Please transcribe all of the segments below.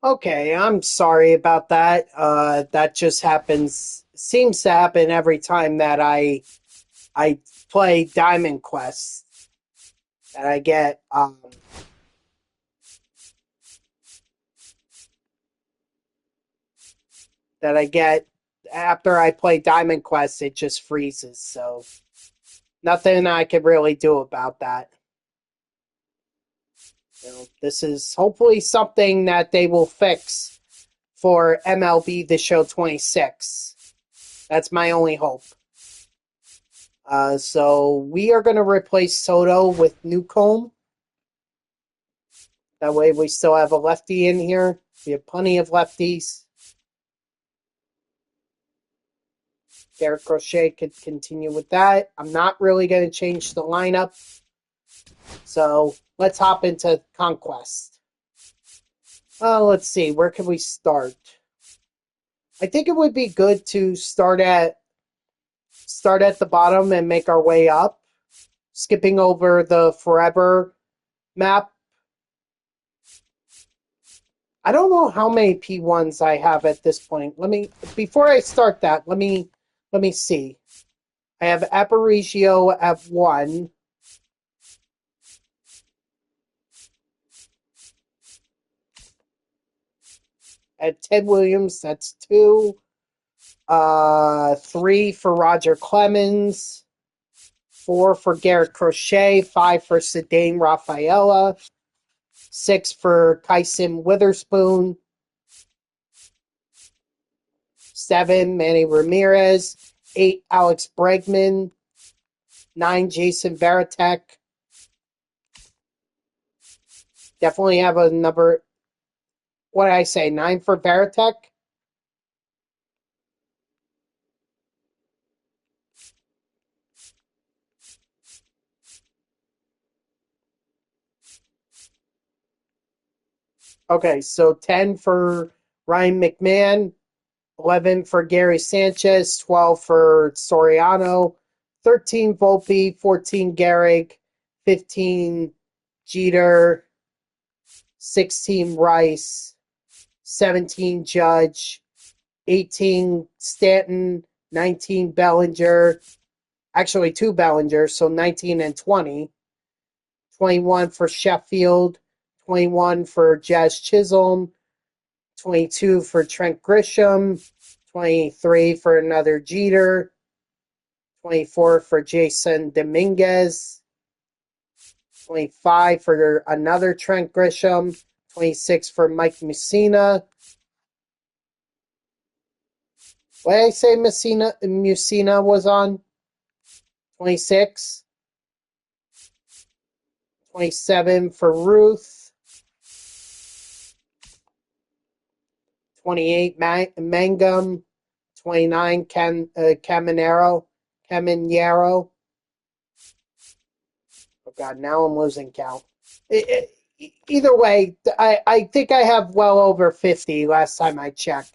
Okay, I'm sorry about that. That just seems to happen every time that I play Diamond Quest. That I get that I get after I play Diamond Quest, it just freezes. So nothing I can really do about that. This is hopefully something that they will fix for MLB The Show 26. That's my only hope. So we are going to replace Soto with Newcomb. That way we still have a lefty in here. We have plenty of lefties. Garrett Crochet could continue with that. I'm not really going to change the lineup. So let's hop into Conquest. Let's see. Where can we start? I think it would be good to start at the bottom and make our way up, skipping over the Forever map. I don't know how many P1s I have at this point. Before I start that, let me see. I have Aparicio at 1. At Ted Williams, that's 2. 3 for Roger Clemens. 4 for Garrett Crochet. 5 for Cedane Rafaela. 6 for Kyson Witherspoon. 7 Manny Ramirez. 8 Alex Bregman. 9 Jason Varitek. Definitely have a number. What did I say? 9 for Varitek? Okay, so 10 for Ryan McMahon, 11 for Gary Sanchez, 12 for Soriano, 13 Volpe, 14 Gehrig, 15 Jeter, 16 Rice, 17 Judge, 18 Stanton, 19 Bellinger, actually 2 Bellinger, so 19 and 20, 21 for Sheffield, 21 for Jazz Chisholm, 22 for Trent Grisham, 23 for another Jeter, 24 for Jason Dominguez, 25 for another Trent Grisham, 26 for Mike Mussina. What did I say Mussina was on? 26. 27 for Ruth. 28 Mangum. 29 Caminero. Oh God, now I'm losing count. Either way, I think I have well over 50 last time I checked.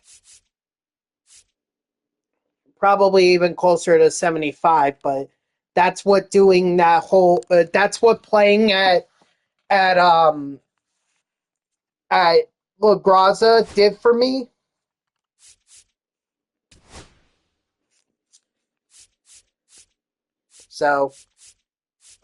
Probably even closer to 75, but that's what doing that whole that's what playing at at La Graza did for me. So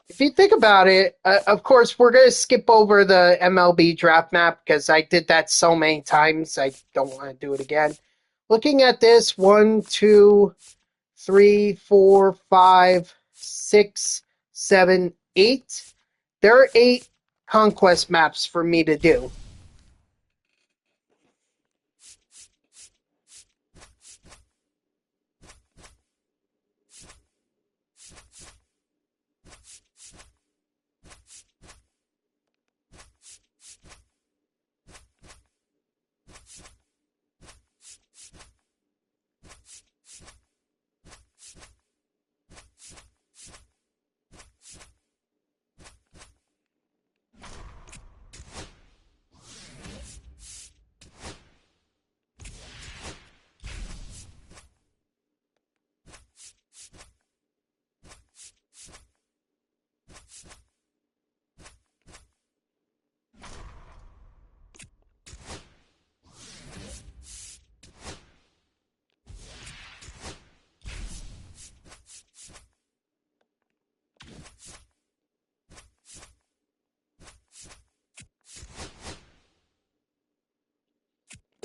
if you think about it, of course we're going to skip over the MLB draft map because I did that so many times. I don't want to do it again. Looking at this, 1, 2, 3, 4, 5, 6, 7, 8. There are 8 conquest maps for me to do.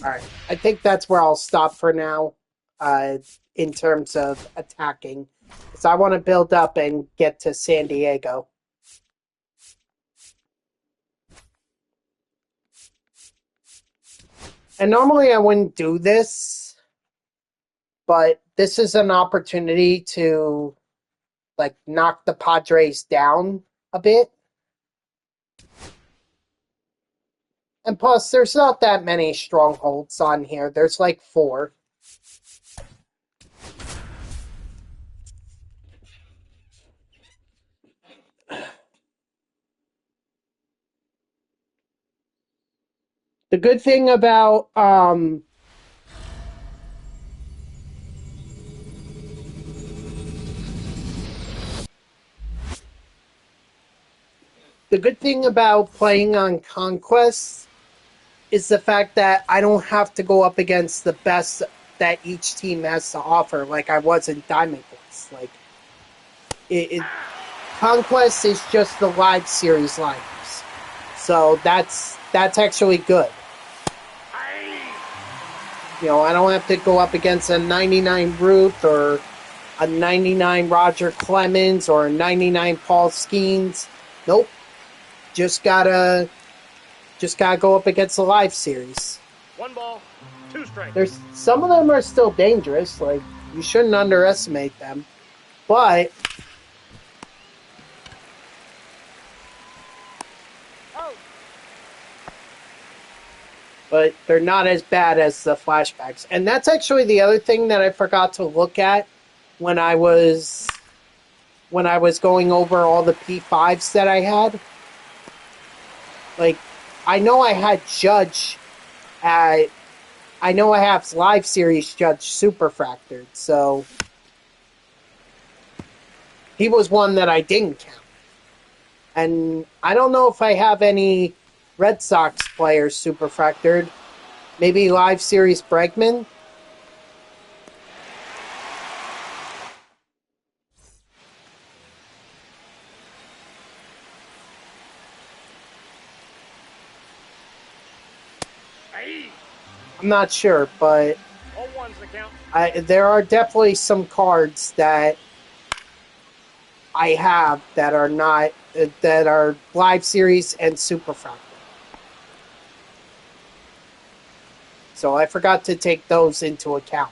All right. I think that's where I'll stop for now in terms of attacking. Because I want to build up and get to San Diego. And normally I wouldn't do this, but this is an opportunity to like knock the Padres down a bit. And plus, there's not that many strongholds on here. There's like 4. The good thing about playing on Conquest is the fact that I don't have to go up against the best that each team has to offer, like I was in Diamond Quest. Like Conquest is just the live series lineups, so that's actually good. You know, I don't have to go up against a 99 Ruth or a 99 Roger Clemens or a 99 Paul Skeens. Nope. Just gotta go up against the live series. 1 ball, 2 strikes. There's some of them are still dangerous. Like you shouldn't underestimate them, but they're not as bad as the flashbacks. And that's actually the other thing that I forgot to look at when I was going over all the P5s that I had. Like, I know I had Judge I know I have live series Judge Super Fractured, so he was one that I didn't count. And I don't know if I have any Red Sox players Super Fractured. Maybe live series Bregman. I'm not sure, but there are definitely some cards that I have that are not that are live series and super fractal. So I forgot to take those into account.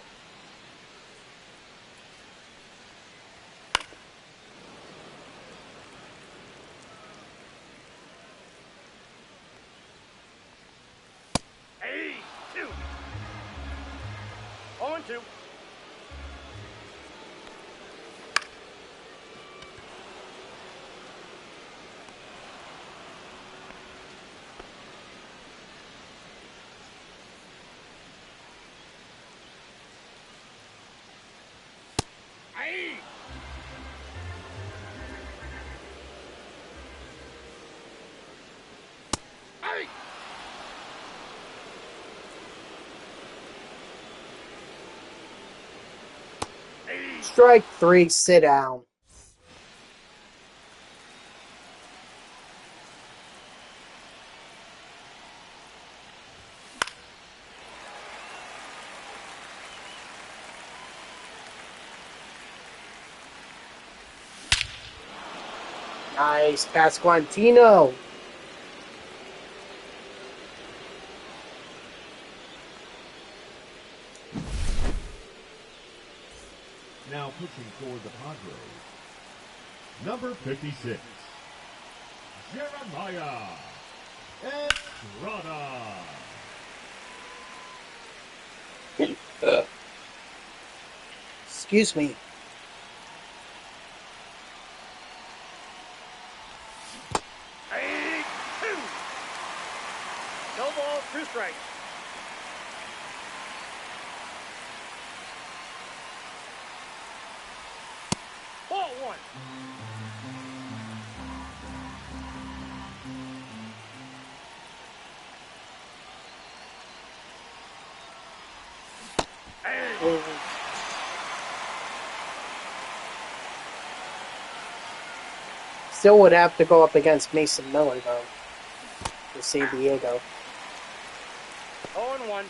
Strike 3, sit down. Nice, Pasquantino. Now pitching for the Padres, number 56, Jeremiah Estrada. Excuse me. No ball, 2 strikes. Ball 1. Still would have to go up against Mason Miller, though, for San Diego. 0-1.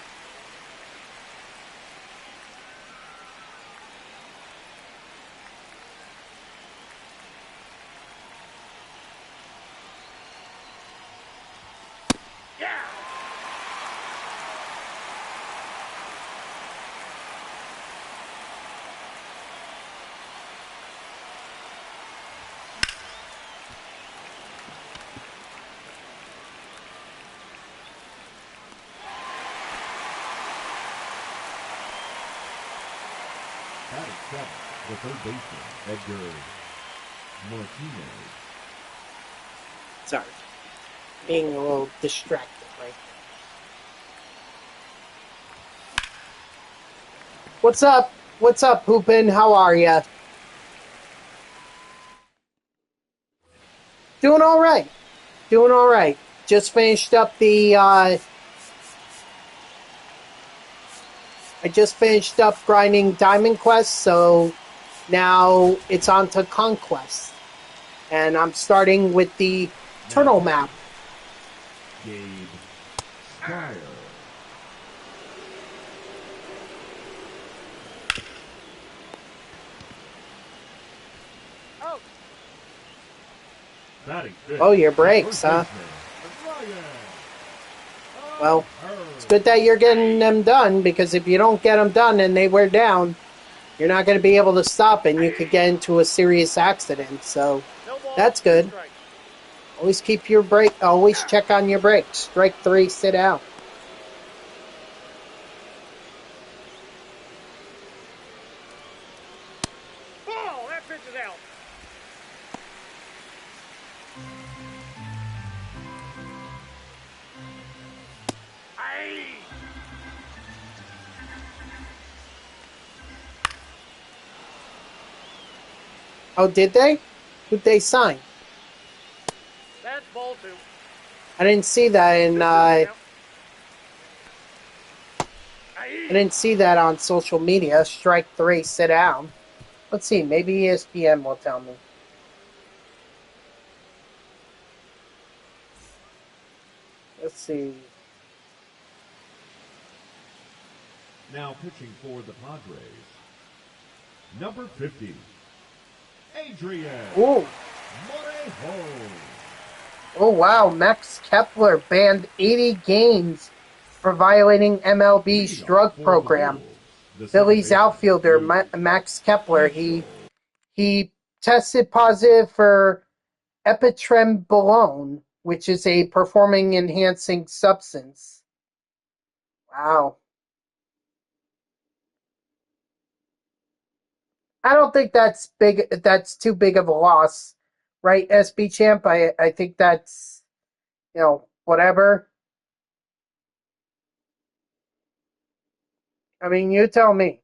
Batting seventh, the third baseman, Edgar Martinez. Sorry. Being a little distracted right now. What's up? What's up, Hoopin? How are ya? Doing all right. Doing all right. Just finished up the, I just finished up grinding Diamond Quest, so now it's on to Conquest. And I'm starting with the Turtle Map. Gabe Skyer. Out. Batting fifth, Oh, your the breaks, first huh? baseman, Ryan Well, O'Hearn. it's good that you're getting them done, because if you don't get them done and they wear down, you're not going to be able to stop and you could get into a serious accident. So No ball. that's Two good. strikes. Always keep your break. Always check on your brakes. Strike 3, sit out. Ball. That pitch is out. Aye. Oh, did they? Who'd they sign? That's ball 2. I didn't see that in. I Aye. didn't see that on social media. Strike 3, sit down. Let's see. Maybe ESPN will tell me. Let's see. Now pitching for the Padres, number 50, Adrian Ooh. Morejo. Oh wow. Max Kepler banned 80 games for violating MLB's Leading drug off for the program. Bulls, the second Phillies baseman, outfielder Luke Max Kepler. Keisel. He tested positive for epitrenbolone, which is a performing enhancing substance. Wow. I don't think that's big. That's too big of a loss, right? SB champ. I think that's, whatever. I mean, you tell me.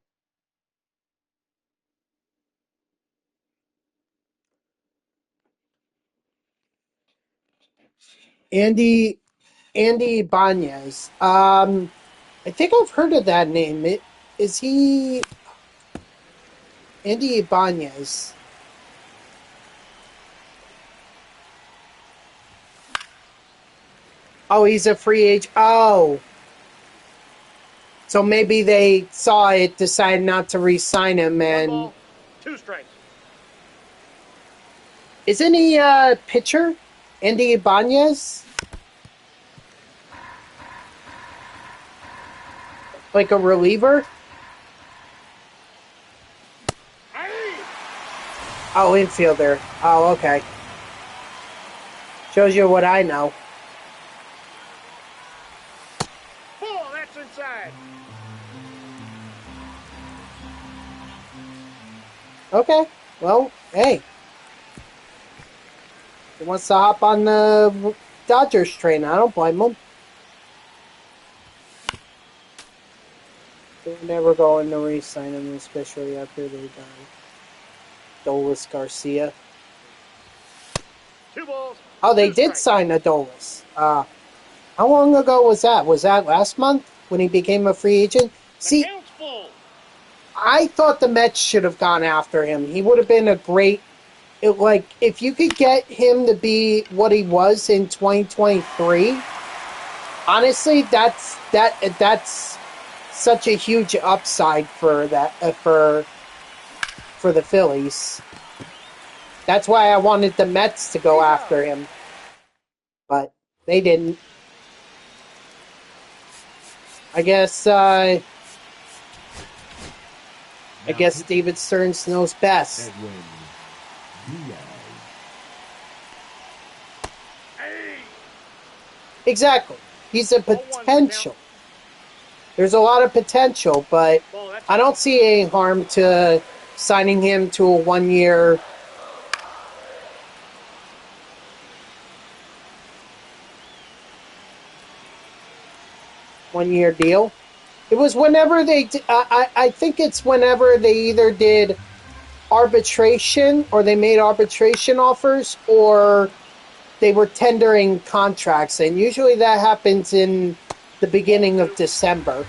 Andy Ibanez. I think I've heard of that name. Is he Andy Ibanez? Oh, he's a free agent. Oh, so maybe they saw it, decided not to re-sign him, 1 and ball. 2 strikes. isn't he a pitcher? Andy Ibanez? Like a reliever? Aye. Oh, infielder. Oh, okay. Shows you what I know. Ball. That's inside. Okay. Well, hey. He wants to hop on the Dodgers train. I don't blame him. They're never going to re-sign him, especially after they got Dolis Garcia. 2 balls. Oh, they 2 did strikes. sign Adolis. How long ago was that? Was that last month when he became a free agent? The See, count's full. I thought the Mets should have gone after him. He would have been a great, if you could get him to be what he was in 2023. Honestly, that's such a huge upside for that for the Phillies. That's why I wanted the Mets to go after him, but they didn't. I guess David Stearns knows best. Edwin Diaz. Exactly. He's a potential. There's a lot of potential, but Ball, that's I don't see any harm to signing him to a one-year deal. It was whenever they. I think it's whenever they either did arbitration or they made arbitration offers or they were tendering contracts, and usually that happens in the beginning of December.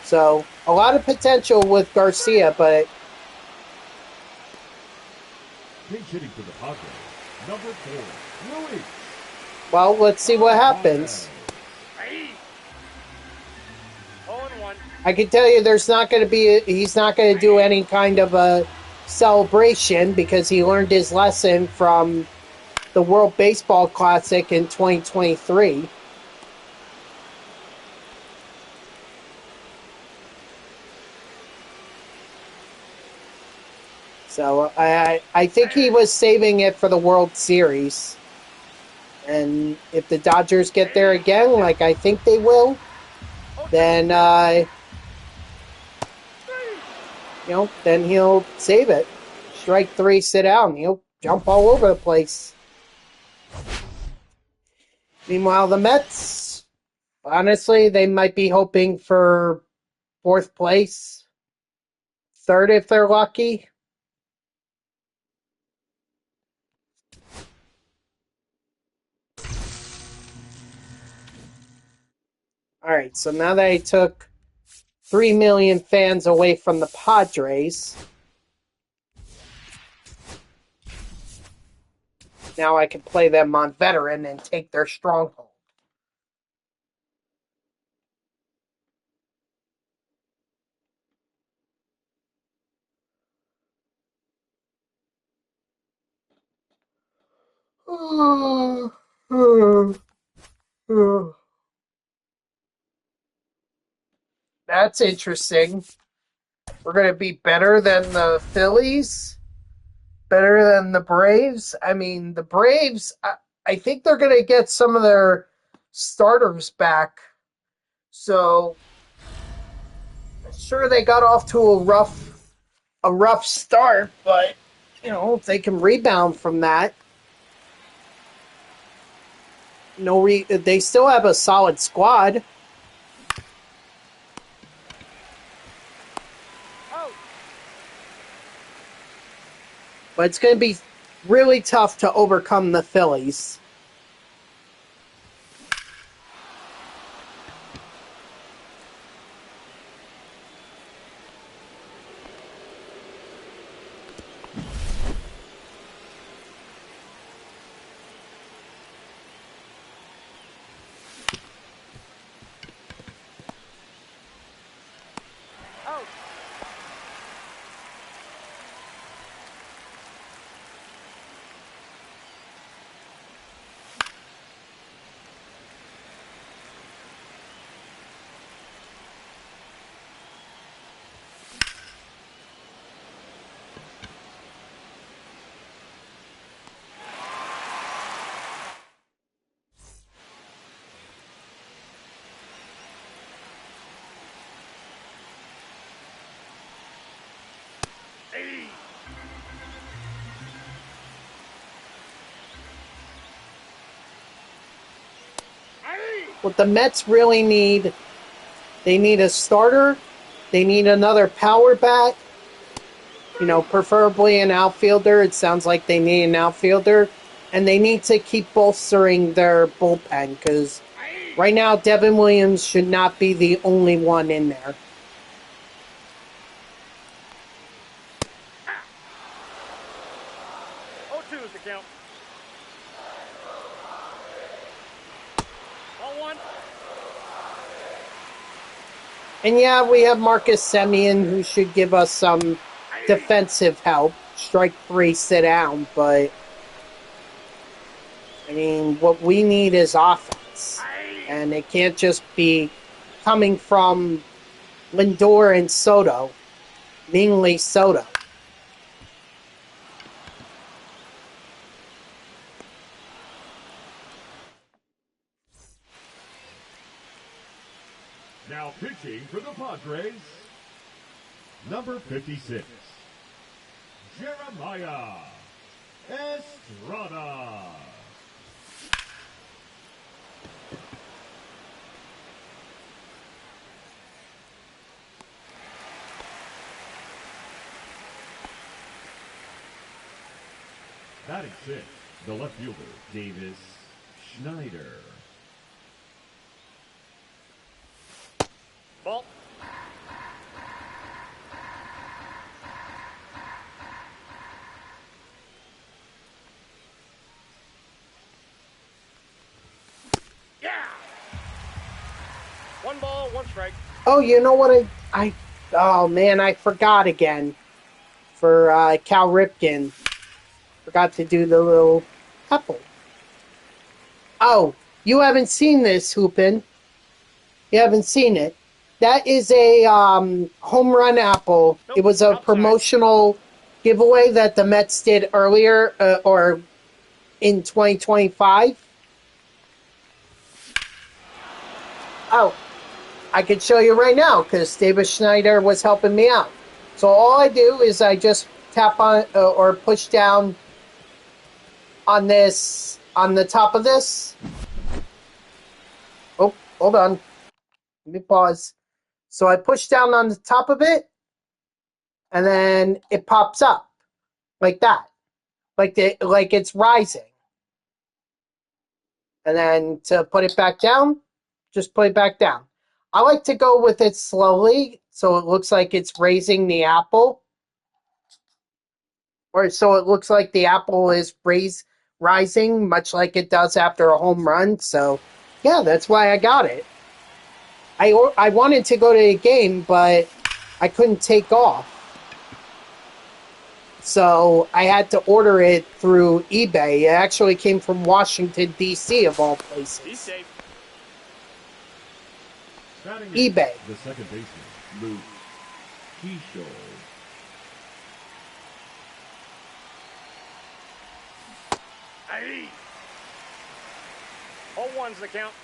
So a lot of potential with Garcia, but Pinch hitting for the Padres. Number 4, Louis. well, let's see what happens. Aye. 0-1. I can tell you he's not going to do any kind of a celebration because he learned his lesson from the World Baseball Classic in 2023. So I think he was saving it for the World Series. And if the Dodgers get there again, like I think they will, then then he'll save it. Strike 3, sit down. He'll jump all over the place. Meanwhile, the Mets, honestly, they might be hoping for 4th place, 3rd if they're lucky. All right, so now that I took 3 million fans away from the Padres, now I can play them on veteran and take their stronghold. That's interesting. We're going to be better than the Phillies, better than the Braves. I mean, the Braves, I think they're going to get some of their starters back. So, sure, they got off to a rough start, but if they can rebound from that, they still have a solid squad. But it's going to be really tough to overcome the Phillies. What the Mets really need, they need a starter. They need another power bat. Preferably an outfielder. It sounds like they need an outfielder. And they need to keep bolstering their bullpen because right now Devin Williams should not be the only one in there. Is the count. 1-1. And yeah, we have Marcus Semien who should give us some defensive help. Strike 3, sit down. But, I mean, what we need is offense. And it can't just be coming from Lindor and Soto. Mainly Soto. Now pitching for the Padres, number 56, Jeremiah Estrada. Batting sixth, the left fielder, Davis Schneider. Ball. Yeah. 1 ball, 1 strike. Oh, you know what? Oh man, I forgot again. For Cal Ripken, forgot to do the little apple. Oh, you haven't seen this, Hoopin. You haven't seen it. That is a home run apple. Nope, It was a outside. promotional giveaway that the Mets did earlier, or in 2025. Oh, I could show you right now because David Schneider was helping me out. So all I do is I just tap on or push down on this, on the top of this. Oh, hold on. Let me pause. So I push down on the top of it, and then it pops up like that, like it's rising. And then to put it back down, just put it back down. I like to go with it slowly, so it looks like it's raising the apple, or so it looks like the apple is rising, much like it does after a home run. So, yeah, that's why I got it. I wanted to go to a game, but I couldn't take off. So I had to order it through eBay. It actually came from Washington, D.C., of all He's places. safe. Batting eBay. eighth, the second baseman, Luke Keishel. Aye. All 1's the count.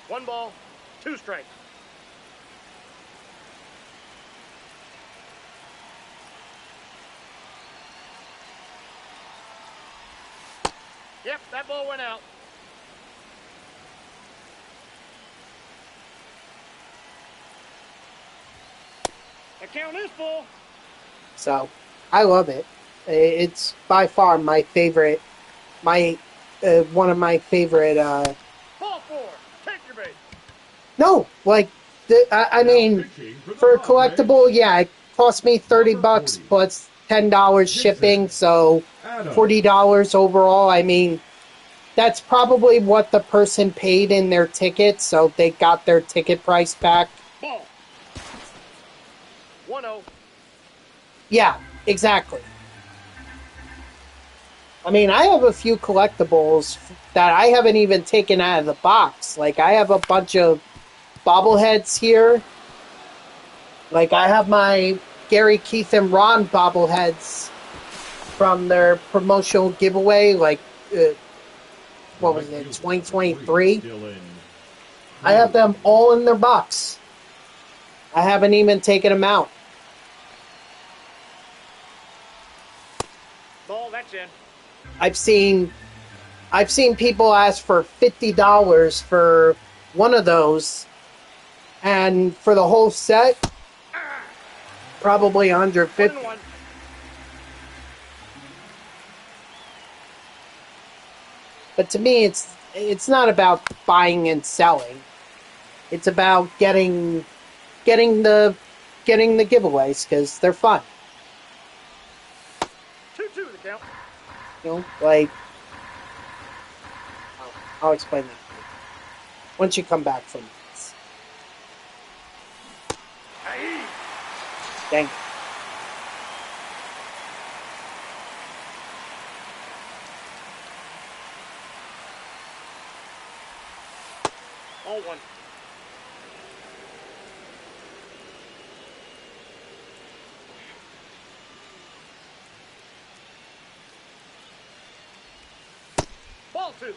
One ball, 2 strikes. Yep, that ball went out. The count is full. So I love it. It's by far my favorite, one of my favorite. Ball 4. Take your bait. No, like I mean, for a collectible, yeah, it cost me $30 plus $10 shipping, so $40 overall. I mean, that's probably what the person paid in their ticket, so they got their ticket price back. Ball. 1-0. Yeah, exactly. I mean, I have a few collectibles that I haven't even taken out of the box. Like, I have a bunch of bobbleheads here. Like, I have my Gary, Keith, and Ron bobbleheads from their promotional giveaway, like, what was it, 2023? I have them all in their box. I haven't even taken them out. Ball, that's in. I've seen people ask for $50 for one of those, and for the whole set, probably 150. 1-1. But to me, it's not about buying and selling. It's about getting the giveaways because they're fun. 2-2 the count. You know, like I'll explain that once you come back from this. Aye. Dang. 1. Ball 2.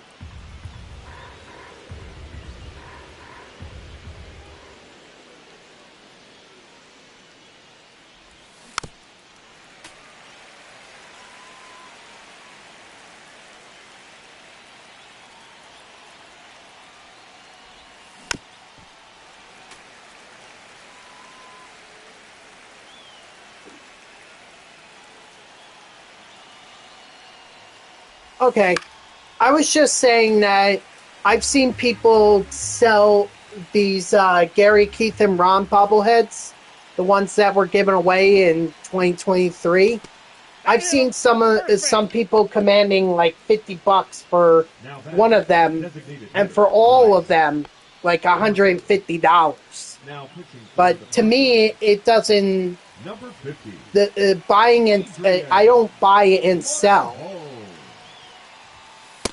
Okay. I was just saying that I've seen people sell these Gary, Keith, and Ron bobbleheads, the ones that were given away in 2023. I've seen some people commanding like $50 for one of them, and for all of them, like $150. But to me, it doesn't. Number 50. The buying and I don't buy and sell.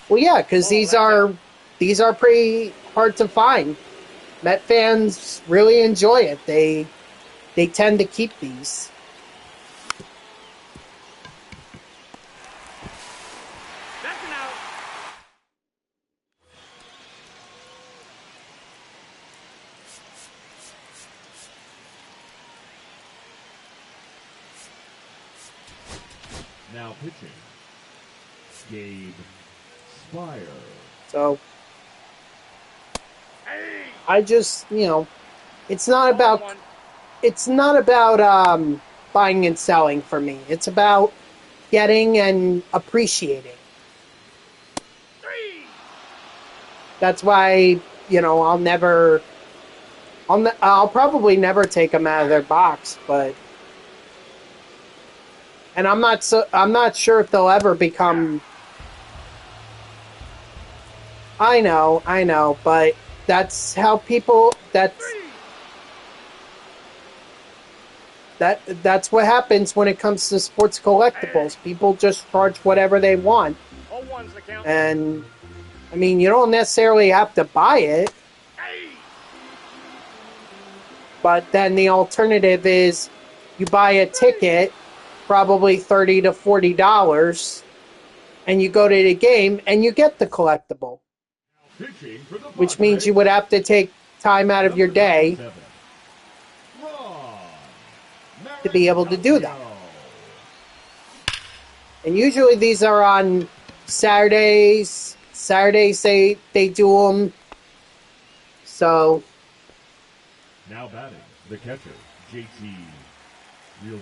Well, yeah, because these are pretty hard to find. Met fans really enjoy it. They tend to keep these. That's an out. Now pitching. Gabe Spire. So Hey. I just, it's not Ball about 1. buying and selling for me. It's about getting and appreciating. 3. That's why, I'll probably never take them out of their box, but and I'm not sure if they'll ever become. I know, but that's how people. That's what happens when it comes to sports collectibles. People just charge whatever they want, 0-1's the count. and I mean, you don't necessarily have to buy it. Hey. But then the alternative is you buy a ticket, probably $30 to $40, and you go to the game and you get the collectible. Which means you would have to take time out of your day to be able to do that. And usually these are on Saturdays. Saturdays they do them. So now batting, the catcher, JT Realmuto.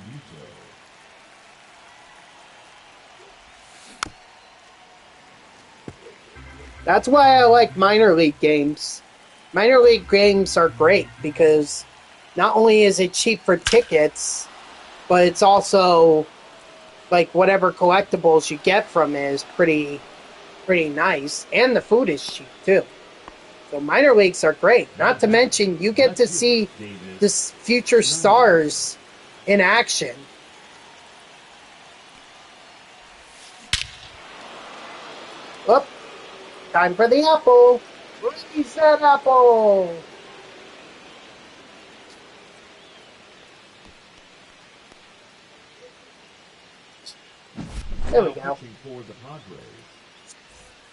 that's why I like minor league games. Minor league games are great because not only is it cheap for tickets, but it's also like whatever collectibles you get from it is pretty nice, and the food is cheap too. So minor leagues are great. Not to mention you get to see this future stars in action. Whoop. Time for the apple. Release that apple. There we go.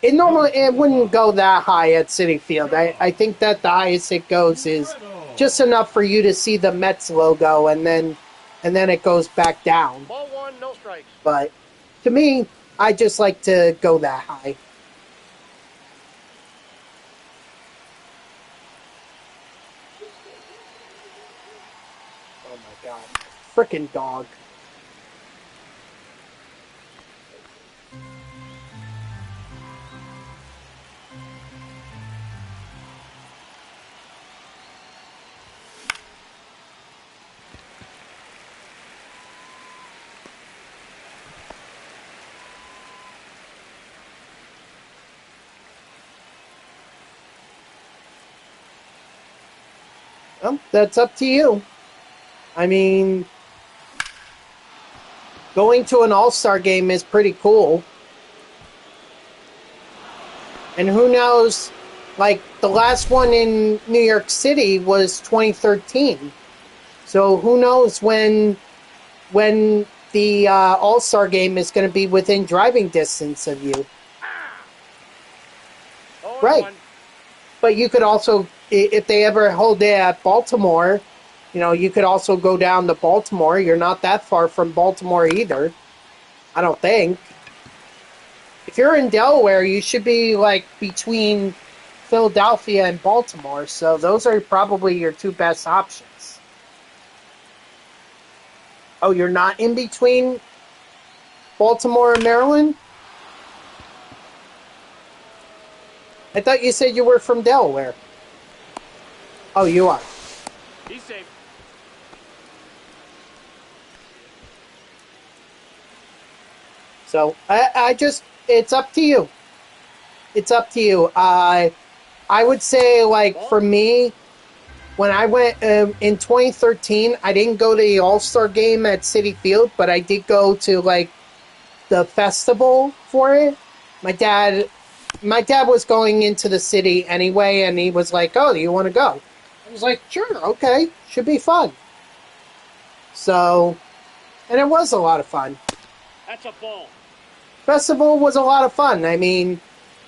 It wouldn't go that high at Citi Field. I think that the highest it goes is just enough for you to see the Mets logo, and then it goes back down. Ball 1, no strikes. But to me, I just like to go that high. Oh my god. Frickin' dog. Well, that's up to you. I mean, going to an all-star game is pretty cool. And who knows Like, the last one in New York City was 2013. So who knows when the All-Star game is going to be within driving distance of you. Oh, and Right. one. But you could also, if they ever hold it at Baltimore, you could also go down to Baltimore. You're not that far from Baltimore either, I don't think. If you're in Delaware, you should be like between Philadelphia and Baltimore, so those are probably your two best options. Oh, you're not in between Baltimore and Maryland? I thought you said you were from Delaware. Oh, you are. He's safe. So I just, it's up to you. It's up to you. I would say, like, for me, when I went in 2013, I didn't go to the All-Star game at Citi Field, but I did go to, like, the festival for it. My dad was going into the city anyway, and he was like, "Oh, do you want to go?" I was like, "Sure, okay, should be fun." So, and it was a lot of fun. That's a ball. Festival was a lot of fun. I mean,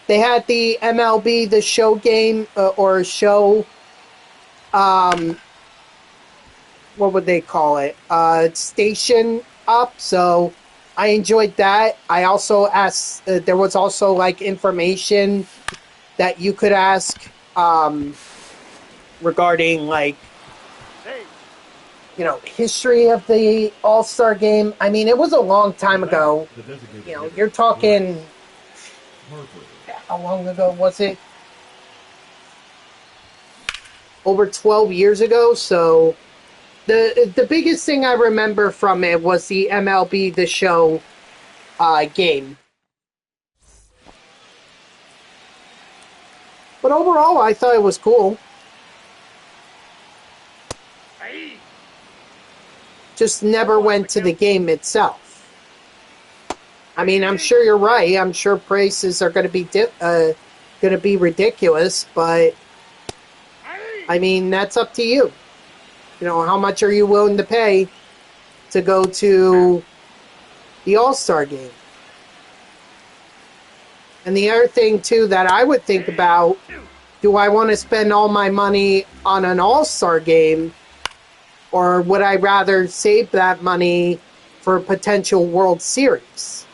they had the MLB the Show game or show. What would they call it? Station up. So I enjoyed that. I also asked. There was also like information that you could ask regarding like Hey, history of the All-Star game. I mean, it was a long time ago. The designated hitter. You're talking. Harper. How long ago was it? Over 12 years ago. So the biggest thing I remember from it was the MLB the Show game. But overall, I thought it was cool. hey. Just never went to the game itself. I mean, I'm sure you're right. I'm sure prices are going to be ridiculous, but I mean, that's up to you. How much are you willing to pay to go to the All-Star game? And the other thing too that I would think about, do I want to spend all my money on an All-Star game, or would I rather save that money for a potential World Series?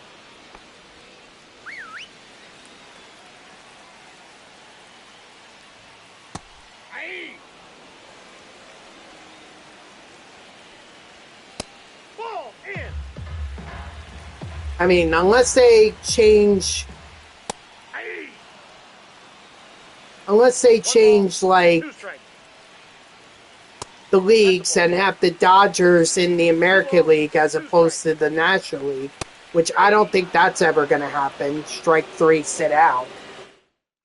Hey. Ball in. I mean, unless they change, Hey. like, Two strikes. the leagues and have the Dodgers in the American League as opposed to the National League, which I don't think that's ever going to happen. Strike three, sit out.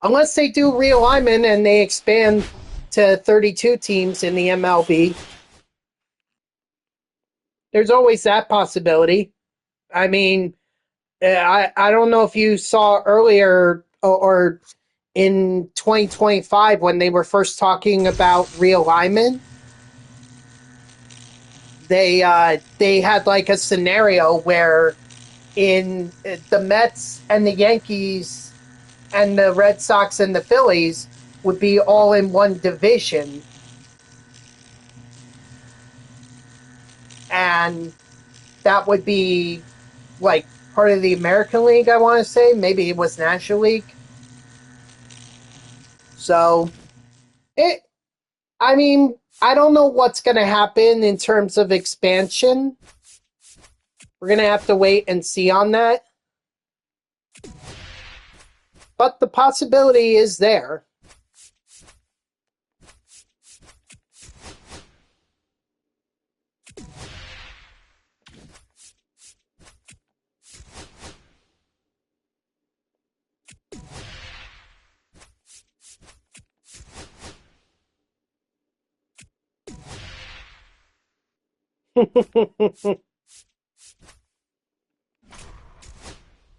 Unless they do realignment and they expand to 32 teams in the MLB. There's always that possibility. I mean, I don't know if you saw earlier or in 2025 when they were first talking about realignment. They had like a scenario where in the Mets and the Yankees and the Red Sox and the Phillies would be all in one division, and that would be like part of the American League. I want to say maybe it was National League. So it. I mean, I don't know what's going to happen in terms of expansion. We're going to have to wait and see on that. But the possibility is there.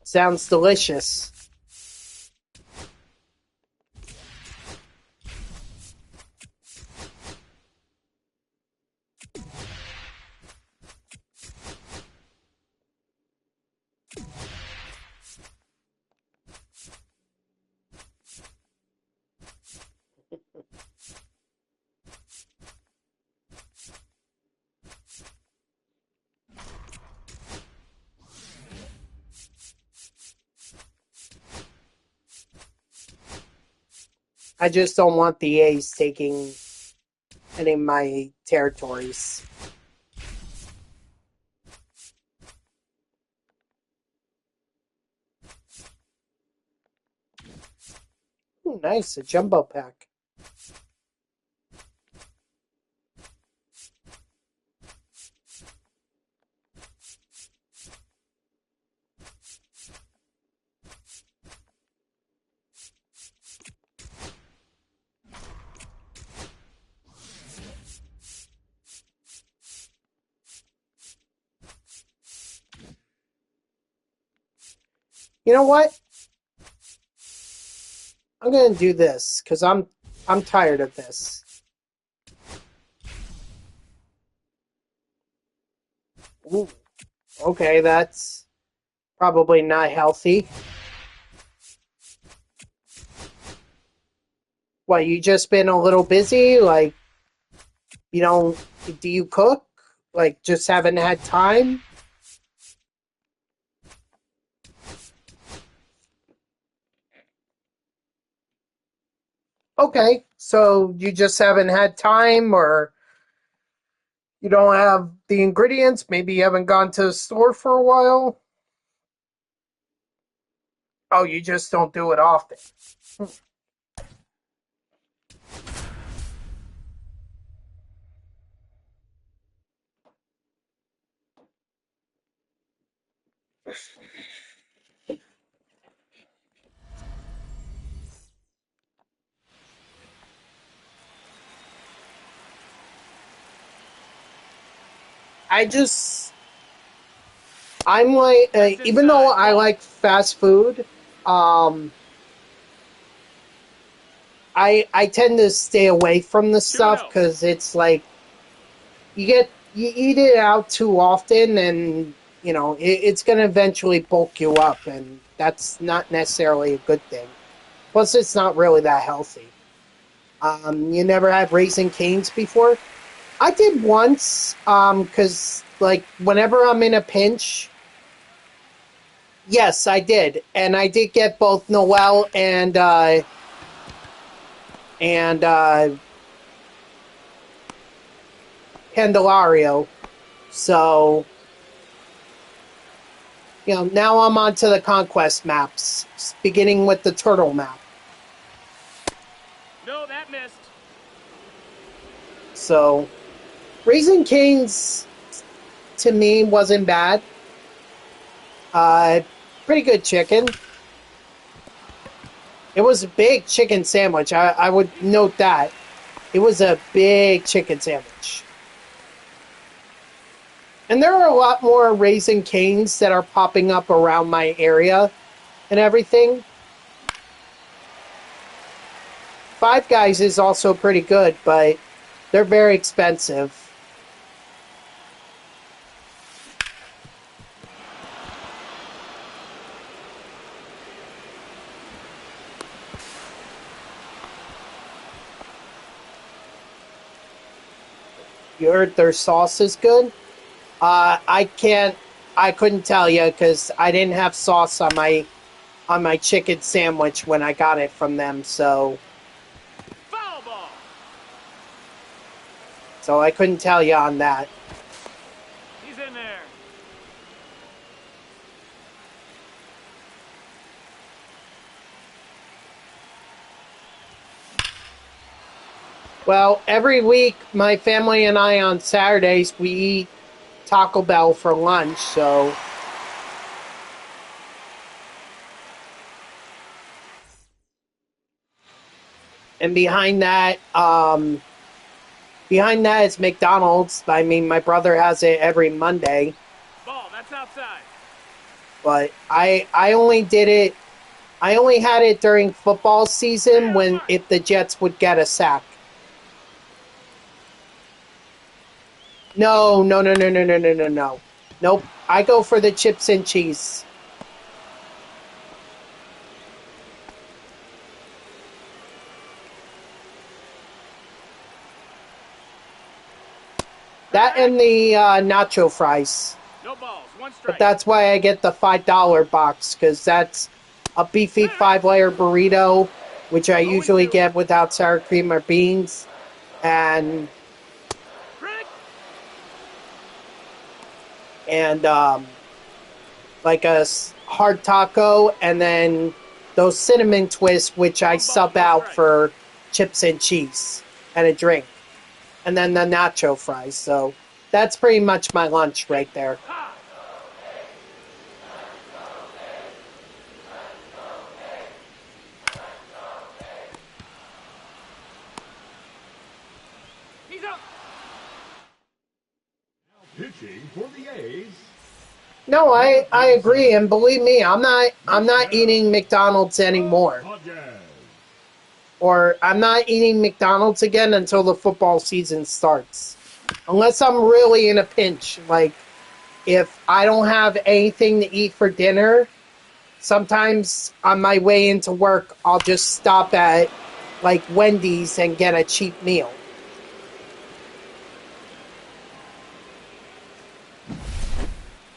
Sounds delicious. I just don't want the A's taking any of my territories. Ooh, nice, a jumbo pack. You know what? I'm gonna do this because I'm tired of this. Ooh, okay, that's probably not healthy. What, you just been a little busy? Like, you don't, do you cook? Like, just haven't had time? Okay, so you just haven't had time, or you don't have the ingredients? Maybe you haven't gone to the store for a while? Oh, you just don't do it often. I'm like, even though I like fast food, um, I tend to stay away from the stuff because it's like you eat it out too often, and you know it's going to eventually bulk you up, and that's not necessarily a good thing. Plus, it's not really that healthy. You never had Raising Cane's before? I did once, because like whenever I'm in a pinch, yes, I did, and I did get both Noel and Candelario. So, you know, now I'm on to the Conquest maps, beginning with the Turtle map. No, that missed. So, Raising Cane's, to me, wasn't bad. Pretty good chicken. It was a big chicken sandwich. I would note that. It was a big chicken sandwich. And there are a lot more Raising Cane's that are popping up around my area and everything. Five Guys is also pretty good, but they're very expensive. You heard their sauce is good? I couldn't tell you because I didn't have sauce on my chicken sandwich when I got it from them, so Foul ball. I couldn't tell you on that. He's in there. Well, every week, my family and I on Saturdays, we eat Taco Bell for lunch, so. And behind that is McDonald's. I mean, my brother has it every Monday, Ball, that's outside. but I only did it. I only had it during football season when if the Jets would get a sack. No. Nope. I go for the chips and cheese. That and the nacho fries. No balls, one strike. But that's why I get the $5 box, because that's a beefy 5-layer burrito which I Oh, usually and two. get without sour cream or beans, and Critic. like a hard taco, and then those cinnamon twists, which I One ball, sub no out strikes. for chips and cheese and a drink, and then the nacho fries. So that's pretty much my lunch right there. Ha! He's up. Pitching for the A's. No, I agree, and believe me, I'm not eating McDonald's anymore, Hodges. or I'm not eating McDonald's again until the football season starts, unless I'm really in a pinch. Like if I don't have anything to eat for dinner, sometimes on my way into work, I'll just stop at like Wendy's and get a cheap meal.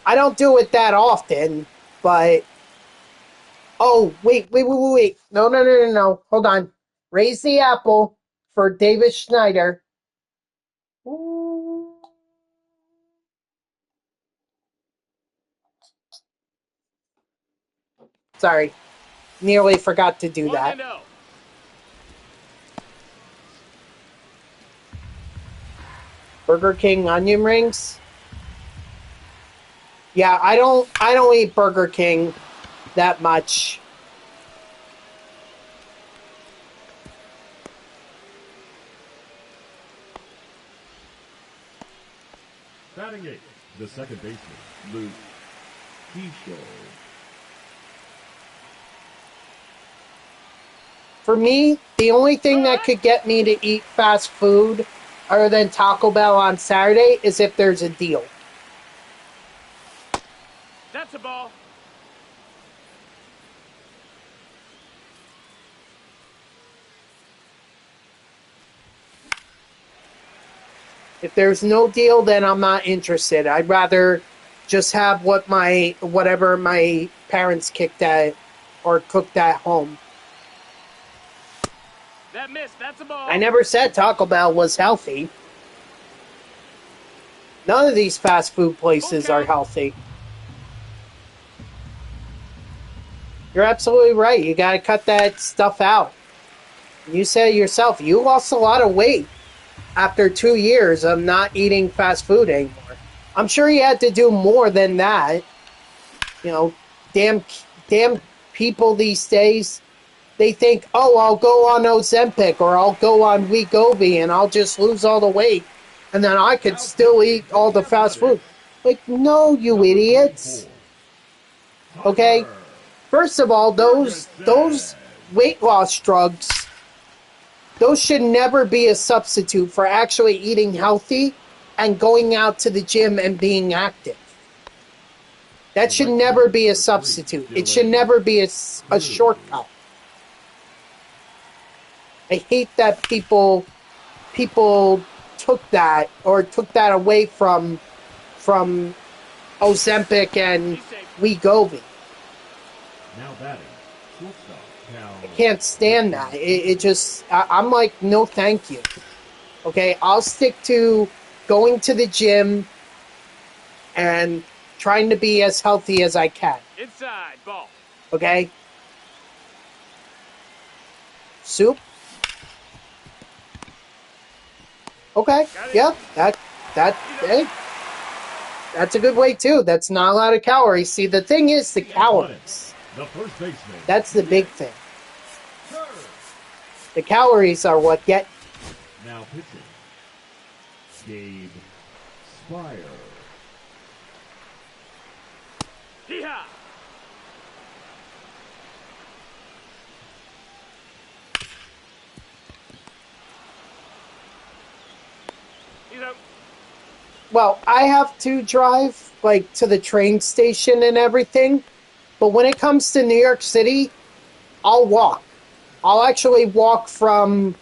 I don't do it that often, but oh, wait. No. Hold on. Raise the apple for David Schneider. Ooh. Sorry. Nearly forgot to do that. 1-0. Burger King onion rings. Yeah, I don't eat Burger King that much. Batting eighth, the second baseman, Luke Keisho. For me, the only thing that could get me to eat fast food other than Taco Bell on Saturday is if there's a deal. That's a ball. If there's no deal, then I'm not interested. I'd rather just have whatever my parents kicked at or cooked at home. That missed. That's a ball. I never said Taco Bell was healthy. None of these fast food places are healthy. You're absolutely right. You got to cut that stuff out. You said it yourself, you lost a lot of weight after 2 years of not eating fast food anymore. I'm sure you had to do more than that. You know, damn people these days, they think, oh, I'll go on Ozempic or I'll go on Wegovy and I'll just lose all the weight and then I could still eat all the fast food. Like, no, you idiots. Okay? First of all, those weight loss drugs, those should never be a substitute for actually eating healthy and going out to the gym and being active. That should never be a substitute. It should never be a shortcut. I hate that people took that away from Ozempic and Wegovy. Now batting, shortstop, I can't stand that. I'm like, no, thank you. Okay, I'll stick to going to the gym and trying to be as healthy as I can. Inside, ball. Okay? Soup? Okay, yeah, hey, that's a good way too. That's not a lot of calories. See, the thing is the calories. the first baseman. That's the big thing. The calories are what get. Now pitching, Gabe Spire. Hee-haw. He's out. Well, I have to drive like to the train station and everything, but when it comes to New York City, I'll walk. I'll actually walk from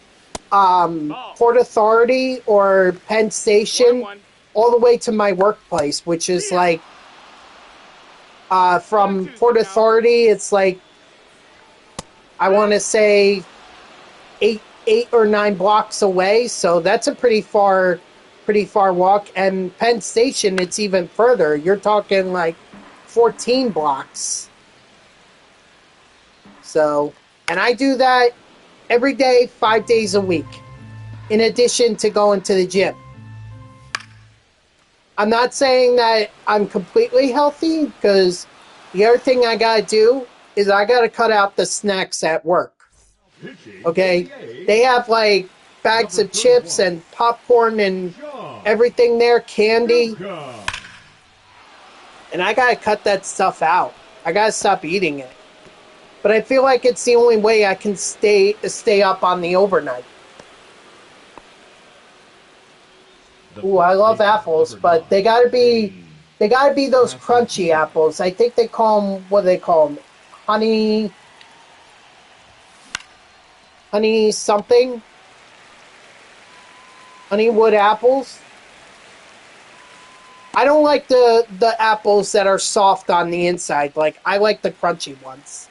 Port Authority or Penn Station 1-1. all the way to my workplace, which is like from Port Authority, it's like I want to say eight or 9 blocks away, so that's a pretty far walk. And Penn Station, it's even further. You're talking like 14 blocks. So, and I do that every day, 5 days a week, in addition to going to the gym. I'm not saying that I'm completely healthy, because the other thing I gotta do is I gotta cut out the snacks at work. Okay? They have like bags of chips and popcorn and everything there, candy. And I gotta cut that stuff out. I gotta stop eating it. But I feel like it's the only way I can stay up on the overnight. Ooh, I love apples, but they gotta be those crunchy apples. I think they call them, what do they call them? Honey something? Honeywood apples? I don't like the apples that are soft on the inside. Like, I like the crunchy ones.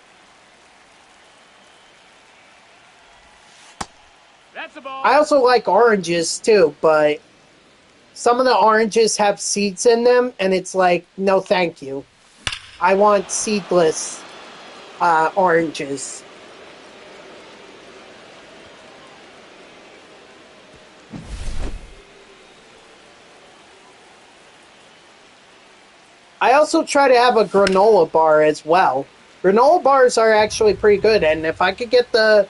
That's a ball. I also like oranges too, but some of the oranges have seeds in them, and it's like, no thank you. I want seedless oranges. I also try to have a granola bar as well. Granola bars are actually pretty good, and if I could get the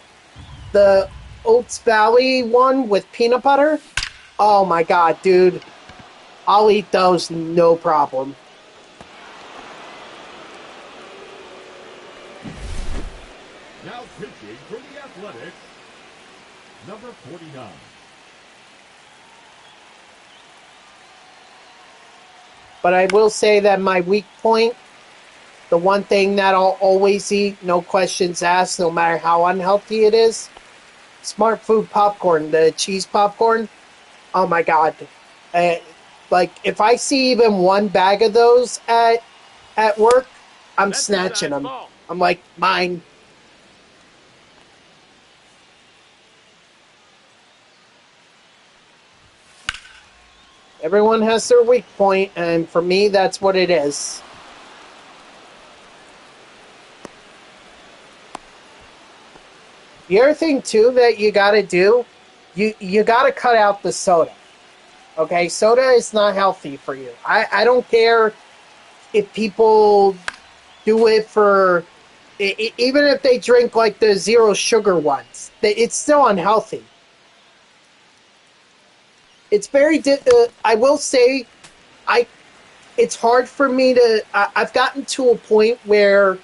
Oats Valley one with peanut butter, oh my god, dude. I'll eat those no problem. Now pitching for the Athletics, number 49. But I will say that my weak point, the one thing that I'll always eat, no questions asked, no matter how unhealthy it is, Smart Food popcorn, the cheese popcorn. Oh my god. Like, if I see even one bag of those at work, I'm That's snatching inside them. ball. I'm like, mine. Everyone has their weak point, and for me, that's what it is. The other thing, too, that you gotta do, you gotta cut out the soda. Okay? Soda is not healthy for you. I don't care if people do it for... even if they drink, like, the zero sugar ones. It's still unhealthy. It's very... I will say, it's hard for me to... I've gotten to a point where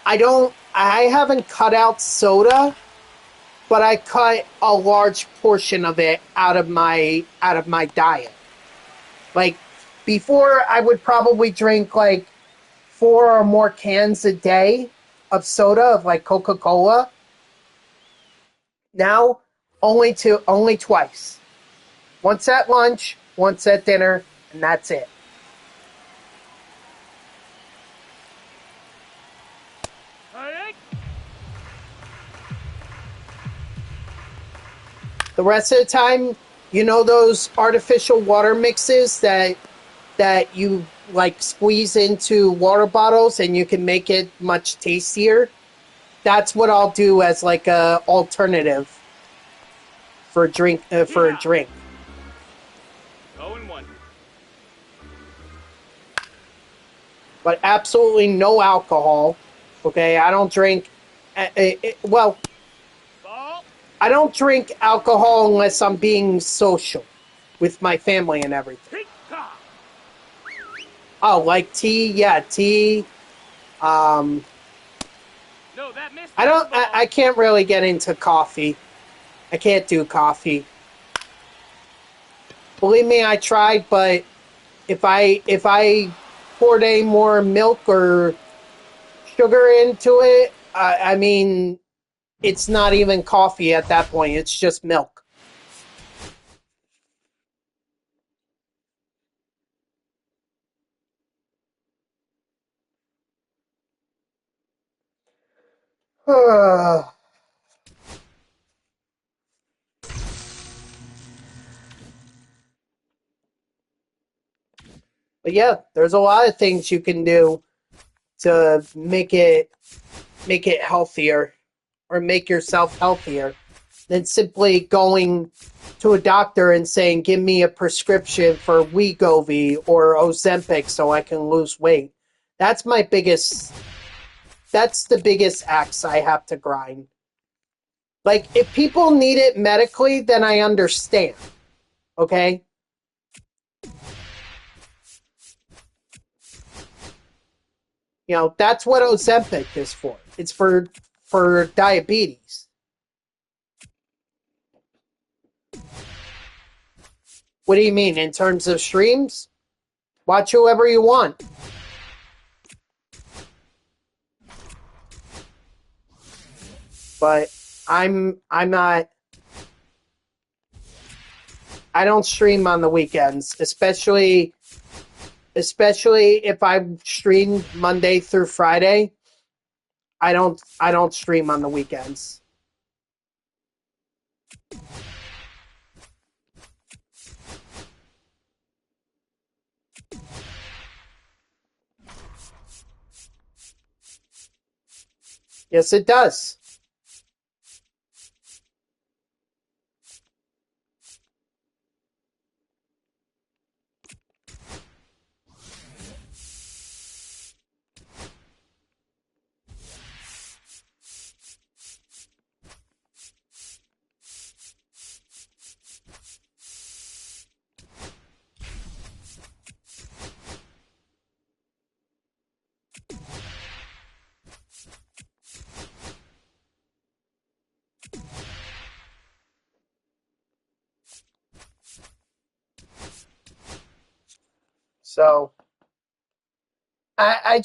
I haven't cut out soda, but I cut a large portion of it out of my diet. Like, before, I would probably drink like 4 or more cans a day of soda, of like Coca-Cola. Now, only twice. Once at lunch, once at dinner, and that's it. Hey, The rest of the time, those artificial water mixes that you like squeeze into water bottles and you can make it much tastier. That's what I'll do as like a alternative for a drink. Yeah. 0-1. But absolutely no alcohol. Okay, I don't drink. Well, Ball. I don't drink alcohol unless I'm being social with my family and everything. Tick-tock. Oh, like tea? Yeah, tea. No, that missed. I That's don't. a ball. I can't really get into coffee. I can't do coffee. Believe me, I tried, but if I poured any more milk or sugar into it, I mean, it's not even coffee at that point. It's just milk. But yeah, there's a lot of things you can do to make it healthier or make yourself healthier than simply going to a doctor and saying, give me a prescription for Wegovy or Ozempic so I can lose weight. That's the biggest axe I have to grind. Like, if people need it medically, then I understand. Okay? You know, that's what Ozempic is for. It's for diabetes. What do you mean, in terms of streams? Watch whoever you want. But I'm not. I don't stream on the weekends, especially if I stream Monday through Friday. I don't stream on the weekends. Yes, it does. So I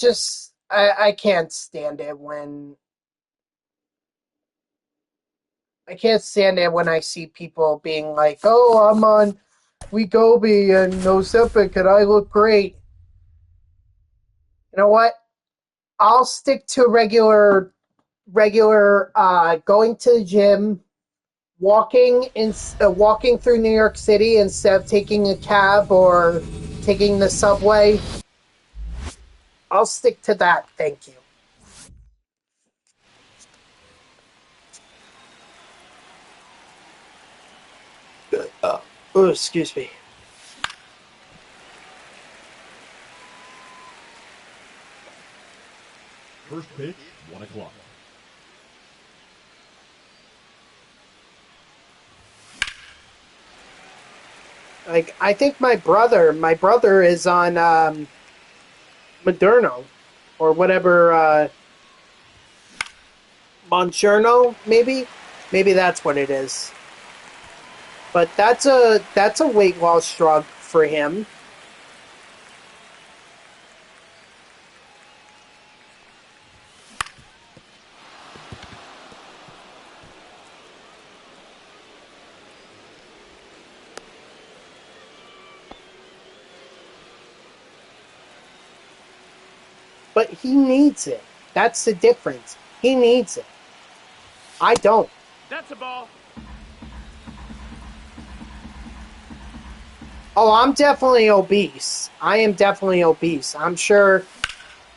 can't stand it when I see people being like, "Oh, I'm on Wegovy and Ozempic and I look great." You know what? I'll stick to regular going to the gym, walking through New York City instead of taking a cab or taking the subway. I'll stick to that, thank you. Oh, excuse me. First pitch, 1 o'clock. Like, I think my brother is on Moderno or whatever, Moncherno, maybe that's what it is. But that's a weight loss drug for him. But he needs it. That's the difference. He needs it. I don't. That's a ball. Oh, I'm definitely obese. I am definitely obese. I'm sure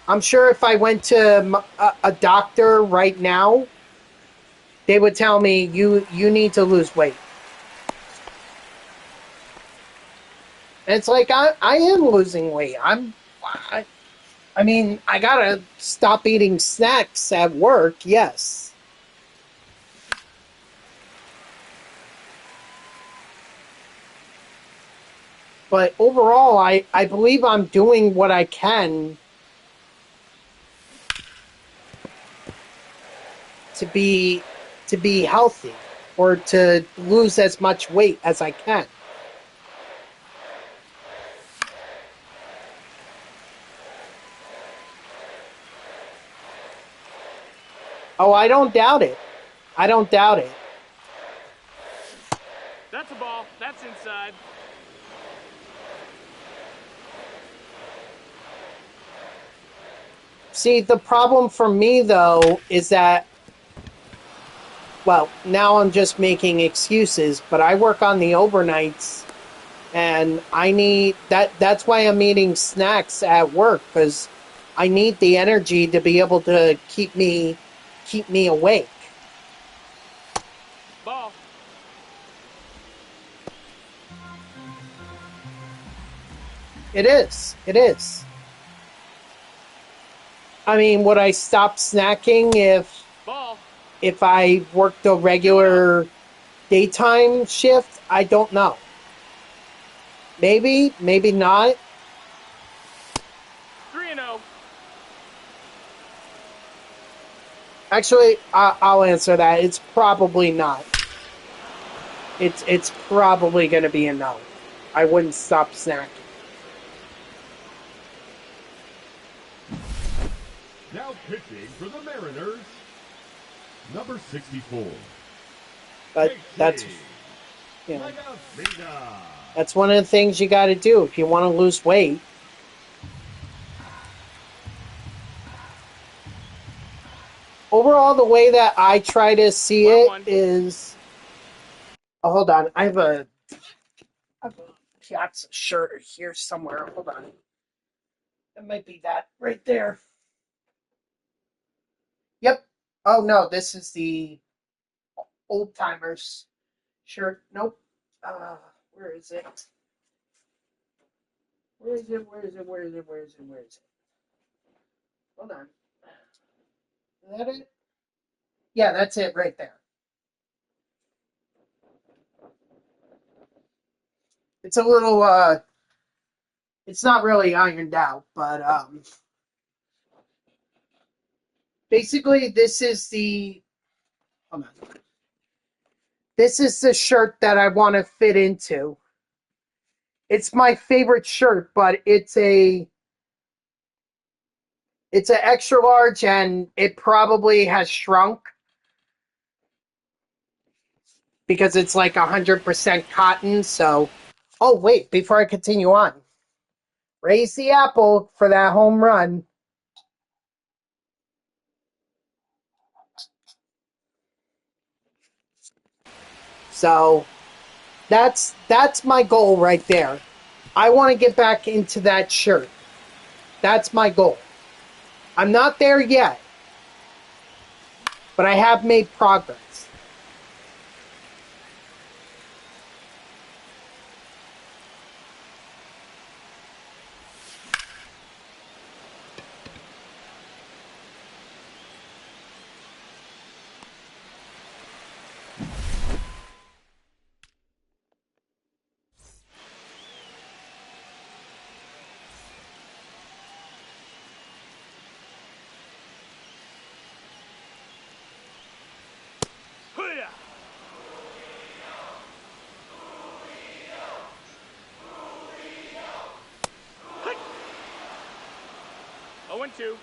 if I went to a doctor right now, they would tell me you need to lose weight. And it's like I am losing weight. I mean, I gotta stop eating snacks at work, yes. But overall, I believe I'm doing what I can to be healthy or to lose as much weight as I can. Oh, I don't doubt it. I don't doubt it. That's a ball. That's inside. See, the problem for me, though, is that, well, now I'm just making excuses, but I work on the overnights, And I need that's why I'm eating snacks at work, because I need the energy to be able to keep me awake. Ball. It is. It is. I mean, would I stop snacking Ball. if I worked a regular daytime shift? I don't know. Maybe, maybe not. 3-0. Actually, I'll answer that. It's probably not. It's probably going to be a no. I wouldn't stop snacking. Now pitching for the Mariners, number 64. But that's, you know, Vega. that's one of the things you got to do if you want to lose weight. Overall, the way that I try to see it 1-1. is... Oh, hold on. I have a Piazza shirt here somewhere. Hold on. It might be that right there. Yep. Oh, no. This is the old timers shirt. Nope. Where is it? Where is it? Where is it? Where is it? Where is it? Where is it? Hold on. Is that it? Yeah, that's it right there. It's a little, it's not really ironed out, but, basically this is the, hold on. This is the shirt that I want to fit into. It's my favorite shirt, but it's an extra large, and it probably has shrunk because it's like 100% cotton. So, oh wait, before I continue on, raise the apple for that home run. So that's my goal right there. I want to get back into that shirt. That's my goal. I'm not there yet, but I have made progress. Hoo-yah. 0-2.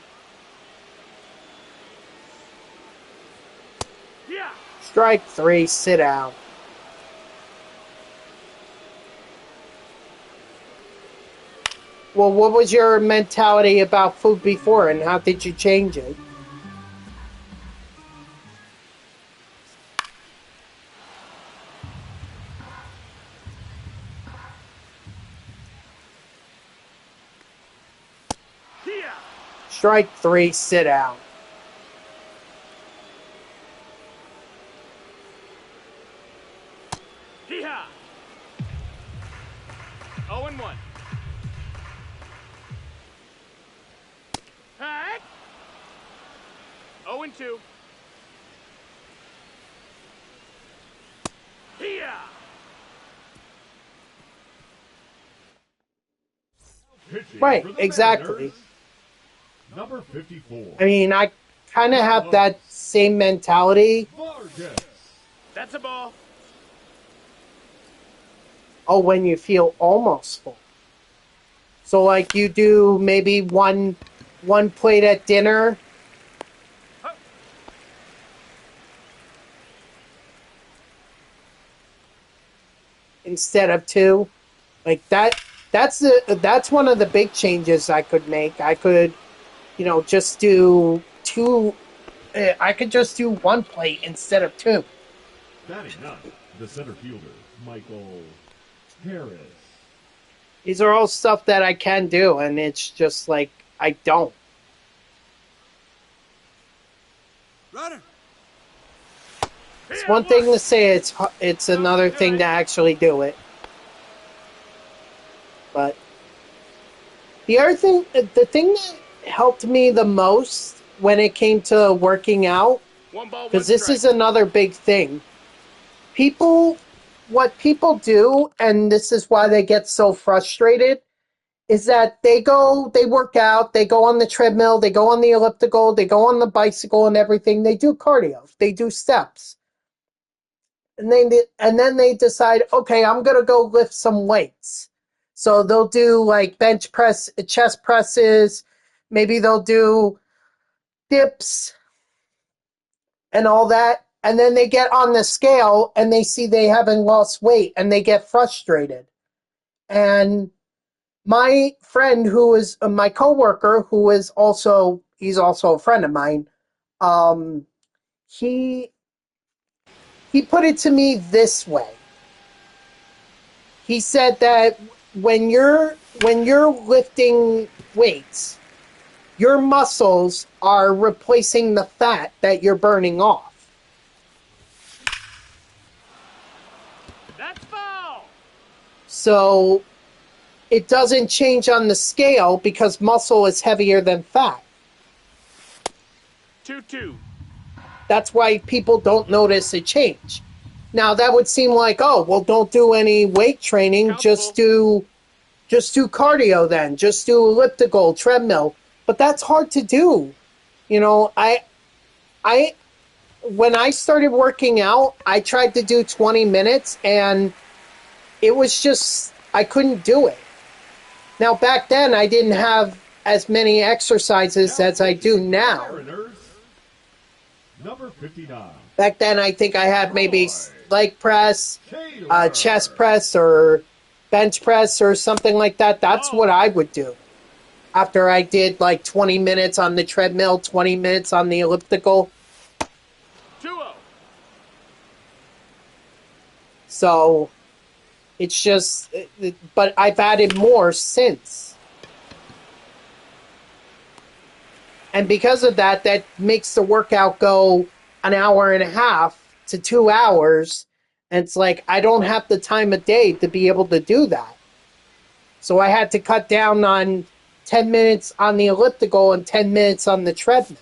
Yeah. Strike 3, sit down. Well, what was your mentality about food before, and how did you change it? Yeah. Strike 3, sit down. Hee-haw. 0-1. Heck. 0-2. Yeah. Pitching Right, for the exactly. Mariners, number 54. I mean, I kind of have that same mentality. Vargas. That's a ball. Oh, when you feel almost full. So, like, you do maybe one plate at dinner. Huh. Instead of 2. Like that. That's one of the big changes I could make. I could, just do 2. I could just do 1 plate instead of 2. Batting ninth, the center fielder, Michael Harris. These are all stuff that I can do, and it's just like I don't. Runner. It's one thing to say it's another thing to actually do it. But the other thing, the thing that helped me the most when it came to working out, One ball, one because this strike. is another big thing. What people do, and this is why they get so frustrated, is that they work out, they go on the treadmill, they go on the elliptical, they go on the bicycle and everything. They do cardio, they do steps. And then they decide, okay, I'm going to go lift some weights. So they'll do like bench press, chest presses, maybe they'll do dips and all that. And then they get on the scale and they see they haven't lost weight and they get frustrated. And my friend who is my coworker, he's also a friend of mine, he put it to me this way. He said that when you're lifting weights, your muscles are replacing the fat that you're burning off. That's foul. So it doesn't change on the scale because muscle is heavier than fat. 2-2. That's why people don't notice a change. Now that would seem like, oh, well, don't do any weight training, just do cardio then, just do elliptical, treadmill. But that's hard to do. You know, I when I started working out, I tried to do 20 minutes and it was just I couldn't do it. Now back then I didn't have as many exercises as I do now. Number 59. Back then I think I had maybe leg press, chest press, or bench press or something like that. That's what I would do. After I did like 20 minutes on the treadmill, 20 minutes on the elliptical. 2-0. So it's just, but I've added more since. And because of that, that makes the workout go an hour and a half to 2 hours. And it's like, I don't have the time of day to be able to do that. So I had to cut down on 10 minutes on the elliptical and 10 minutes on the treadmill.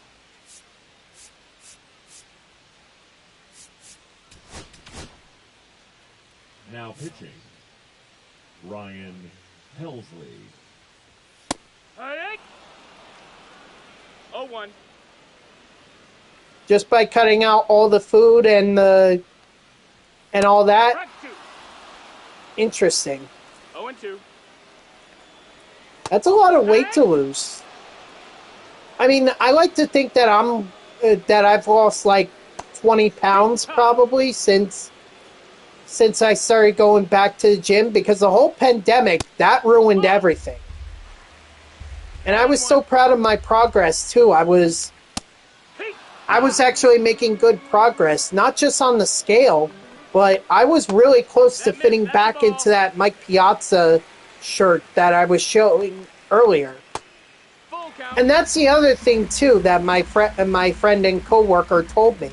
Now pitching, Ryan Helsley. 0-1. Just by cutting out all the food and all that. Strike 2. Interesting. 0-2. That's a lot of weight to lose. I mean, I like to think that I've lost like 20 pounds probably since I started going back to the gym, because the whole pandemic, that ruined everything. And I was so proud of my progress too. I was actually making good progress, not just on the scale, but I was really close to fitting back into that Mike Piazza shirt that I was showing earlier. And that's the other thing too that my friend and coworker told me.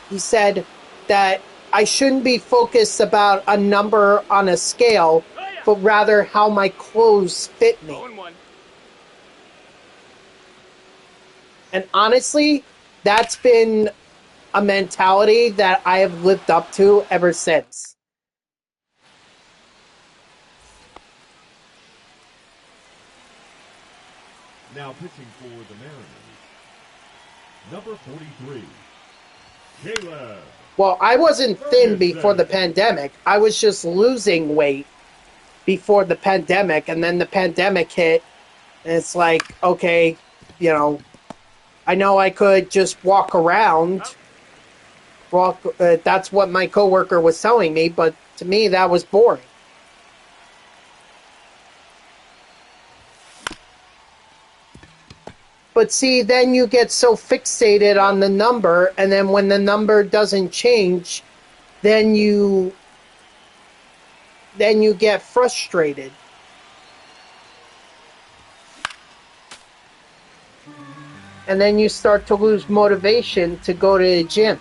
He said that I shouldn't be focused about a number on a scale, but rather how my clothes fit me. 0-1. And honestly, that's been a mentality that I have lived up to ever since. Now pitching for the Mariners, number 43, Caleb. Well, I wasn't thin before the pandemic. I was just losing weight before the pandemic, and then the pandemic hit, and it's like, okay, you know I could just walk around. That's what my coworker was telling me, but to me that was boring. But see, then you get so fixated on the number, and then when the number doesn't change, then you then you get frustrated. And then you start to lose motivation to go to the gym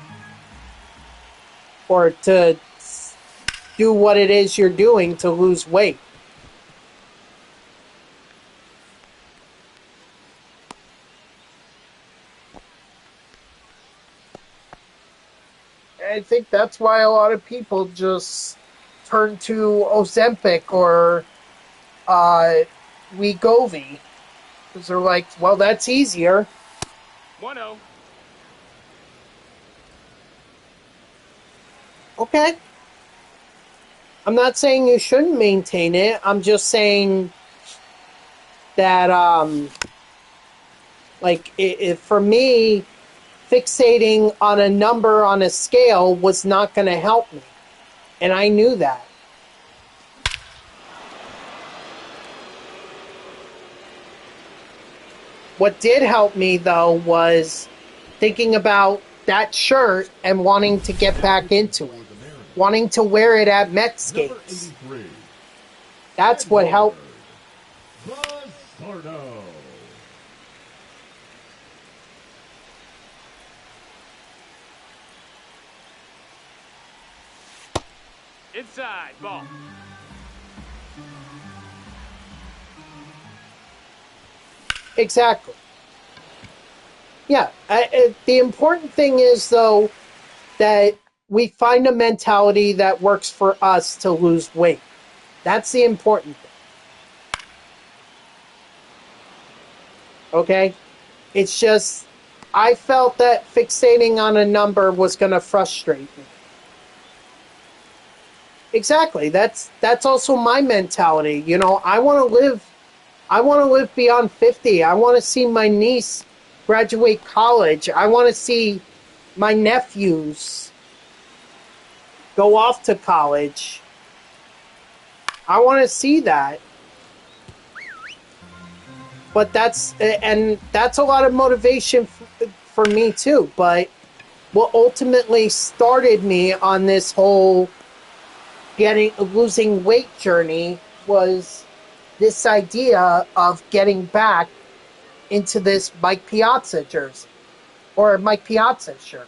or to do what it is you're doing to lose weight. I think that's why a lot of people just turn to Ozempic or Wegovy. Because they're like, well, that's easier. 1-0. Okay. I'm not saying you shouldn't maintain it. I'm just saying that, for me, fixating on a number on a scale was not going to help me. And I knew that. What did help me, though, was thinking about that shirt and wanting to get back into it. Wanting to wear it at Mets games. That's what helped me. Inside, ball. Exactly. Yeah. The important thing is, though, that we find a mentality that works for us to lose weight. That's the important thing. Okay? It's just, I felt that fixating on a number was going to frustrate me. Exactly. That's also my mentality. You know, I want to live beyond 50. I want to see my niece graduate college. I want to see my nephews go off to college. I want to see that. But that's a lot of motivation for me too. But what ultimately started me on this whole losing weight journey was this idea of getting back into this Mike Piazza jersey or Mike Piazza shirt.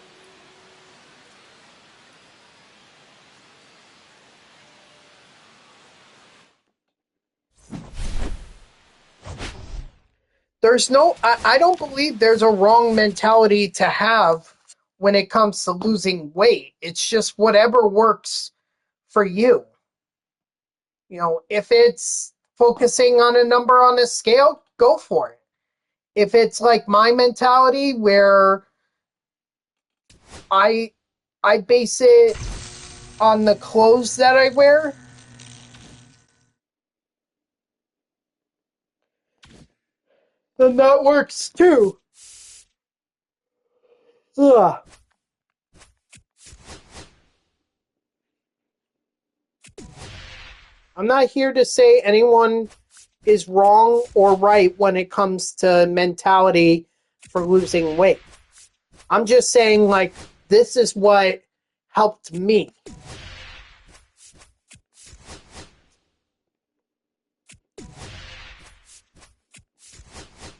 I don't believe there's a wrong mentality to have when it comes to losing weight. It's just whatever works for you. You know, if it's focusing on a number on a scale, go for it. If it's like my mentality where I base it on the clothes that I wear, then that works too. Ugh. I'm not here to say anyone is wrong or right when it comes to mentality for losing weight. I'm just saying, like, this is what helped me.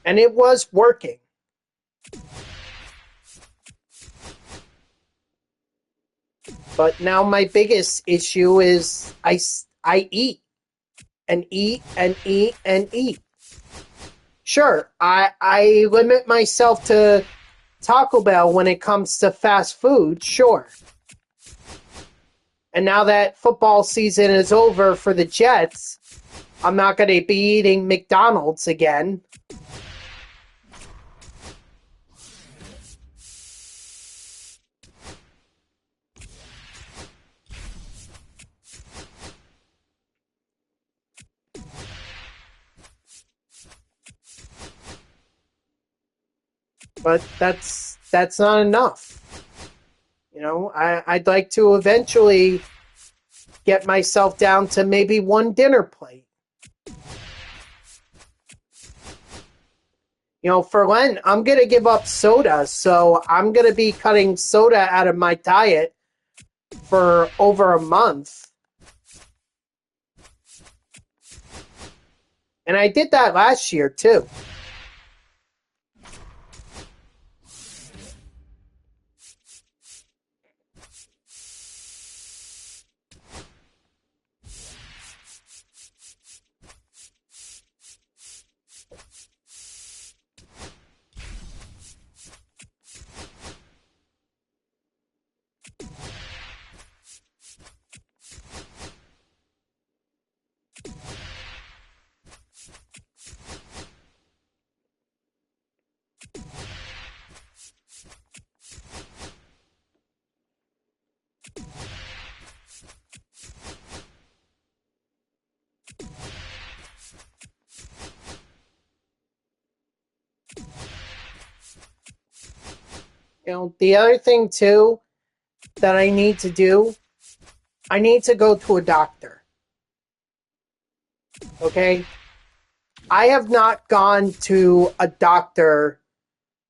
And it was working. But now my biggest issue is I eat and eat and eat and eat. Sure, I limit myself to Taco Bell when it comes to fast food, sure. And now that football season is over for the Jets, I'm not going to be eating McDonald's again. But that's not enough. You know, I'd like to eventually get myself down to maybe one dinner plate. You know, for Lent, I'm going to give up soda, so I'm going to be cutting soda out of my diet for over a month. And I did that last year, too. You know, the other thing, too, that I need to do, I need to go to a doctor. Okay? I have not gone to a doctor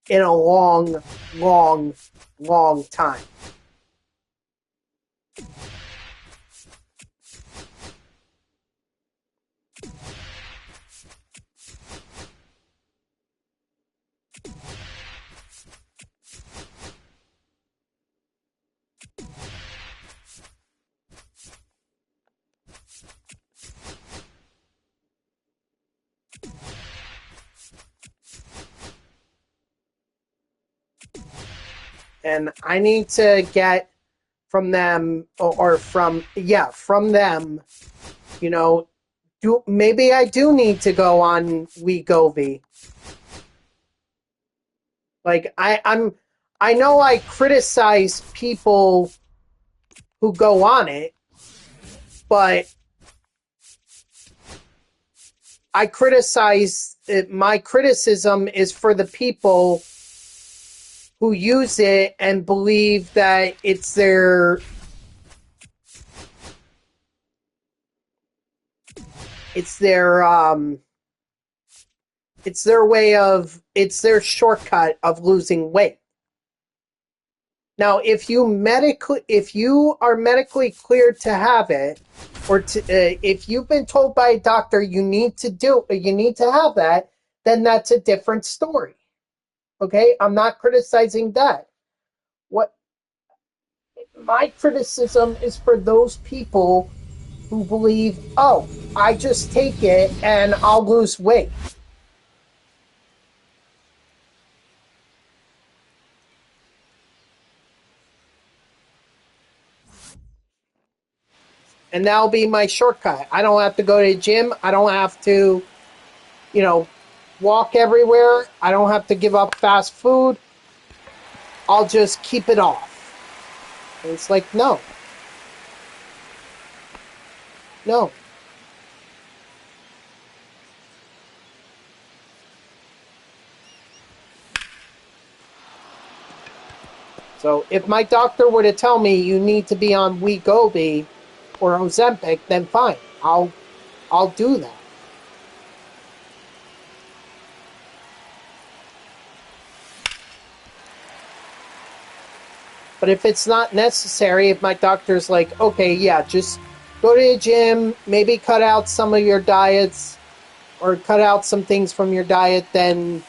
in a long, long, long time. And I need to get from them, or from them, you know, maybe I do need to go on Wegovy. Like, I know I criticize people who go on it, but I criticize it, my criticism is for the people who use it and believe that it's their it's their shortcut of losing weight. Now, if you are medically cleared to have it, or if you've been told by a doctor you need to have that, then that's a different story. Okay, I'm not criticizing that. What my criticism is for those people who believe, oh, I just take it and I'll lose weight. And that'll be my shortcut. I don't have to go to the gym. I don't have to, walk everywhere. I don't have to give up fast food. I'll just keep it off. And it's like, no. No. So if my doctor were to tell me you need to be on Wegovy or Ozempic, then fine. I'll do that. But if it's not necessary, if my doctor's like, okay, yeah, just go to the gym, maybe cut out some of your diets or cut out some things from your diet, then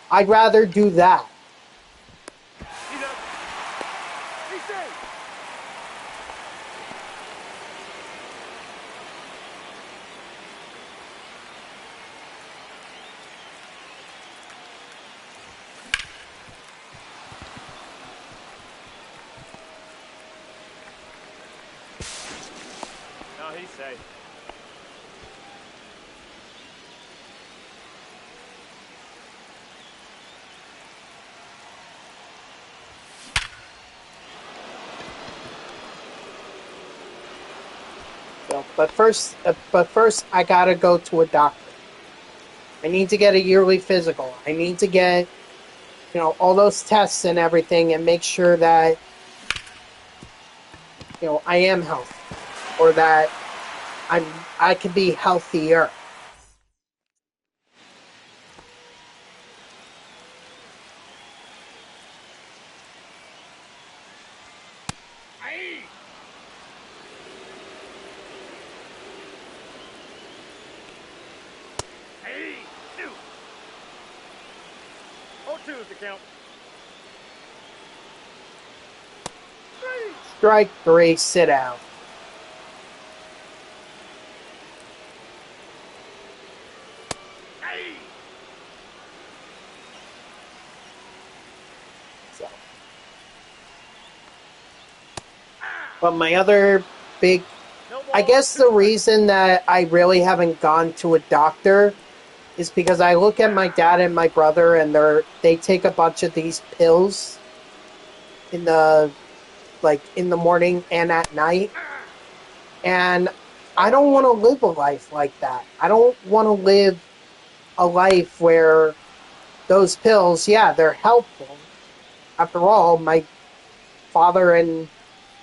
I'd rather do that. No, he's safe. So, but first, I gotta go to a doctor. I need to get a yearly physical. I need to get, all those tests and everything, and make sure that, I am healthy, or that I can be healthier. is the count. Strike 3, sit out. Hey! So. But my other big... No I ball, guess the reason that I really haven't gone to a doctor is because I look at my dad and my brother, and they take a bunch of these pills in the morning and at night, and I don't want to live a life like that. I don't want to live a life where those pills, yeah, they're helpful. After all, my father and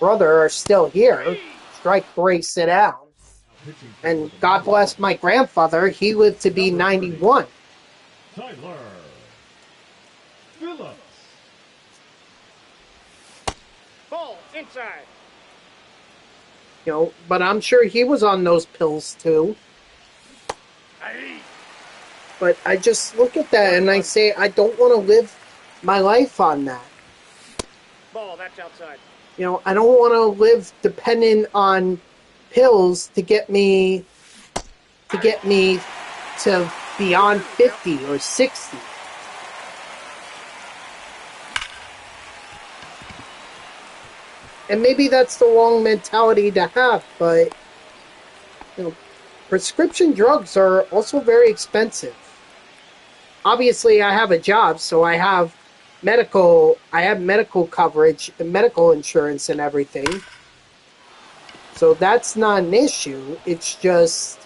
brother are still here. Strike 3, sit down. Pitching And for the God bless my grandfather, he lived to be 91. Tyler Phillips. ball, inside. But I'm sure he was on those pills too. Hey! But I just look at that and I say, I don't want to live my life on that. Ball, that's outside. I don't want to live dependent on pills to get me to beyond 50 or 60. And maybe that's the wrong mentality to have, but prescription drugs are also very expensive. Obviously, I have a job, so I have medical coverage, medical insurance and everything. So that's not an issue. It's just,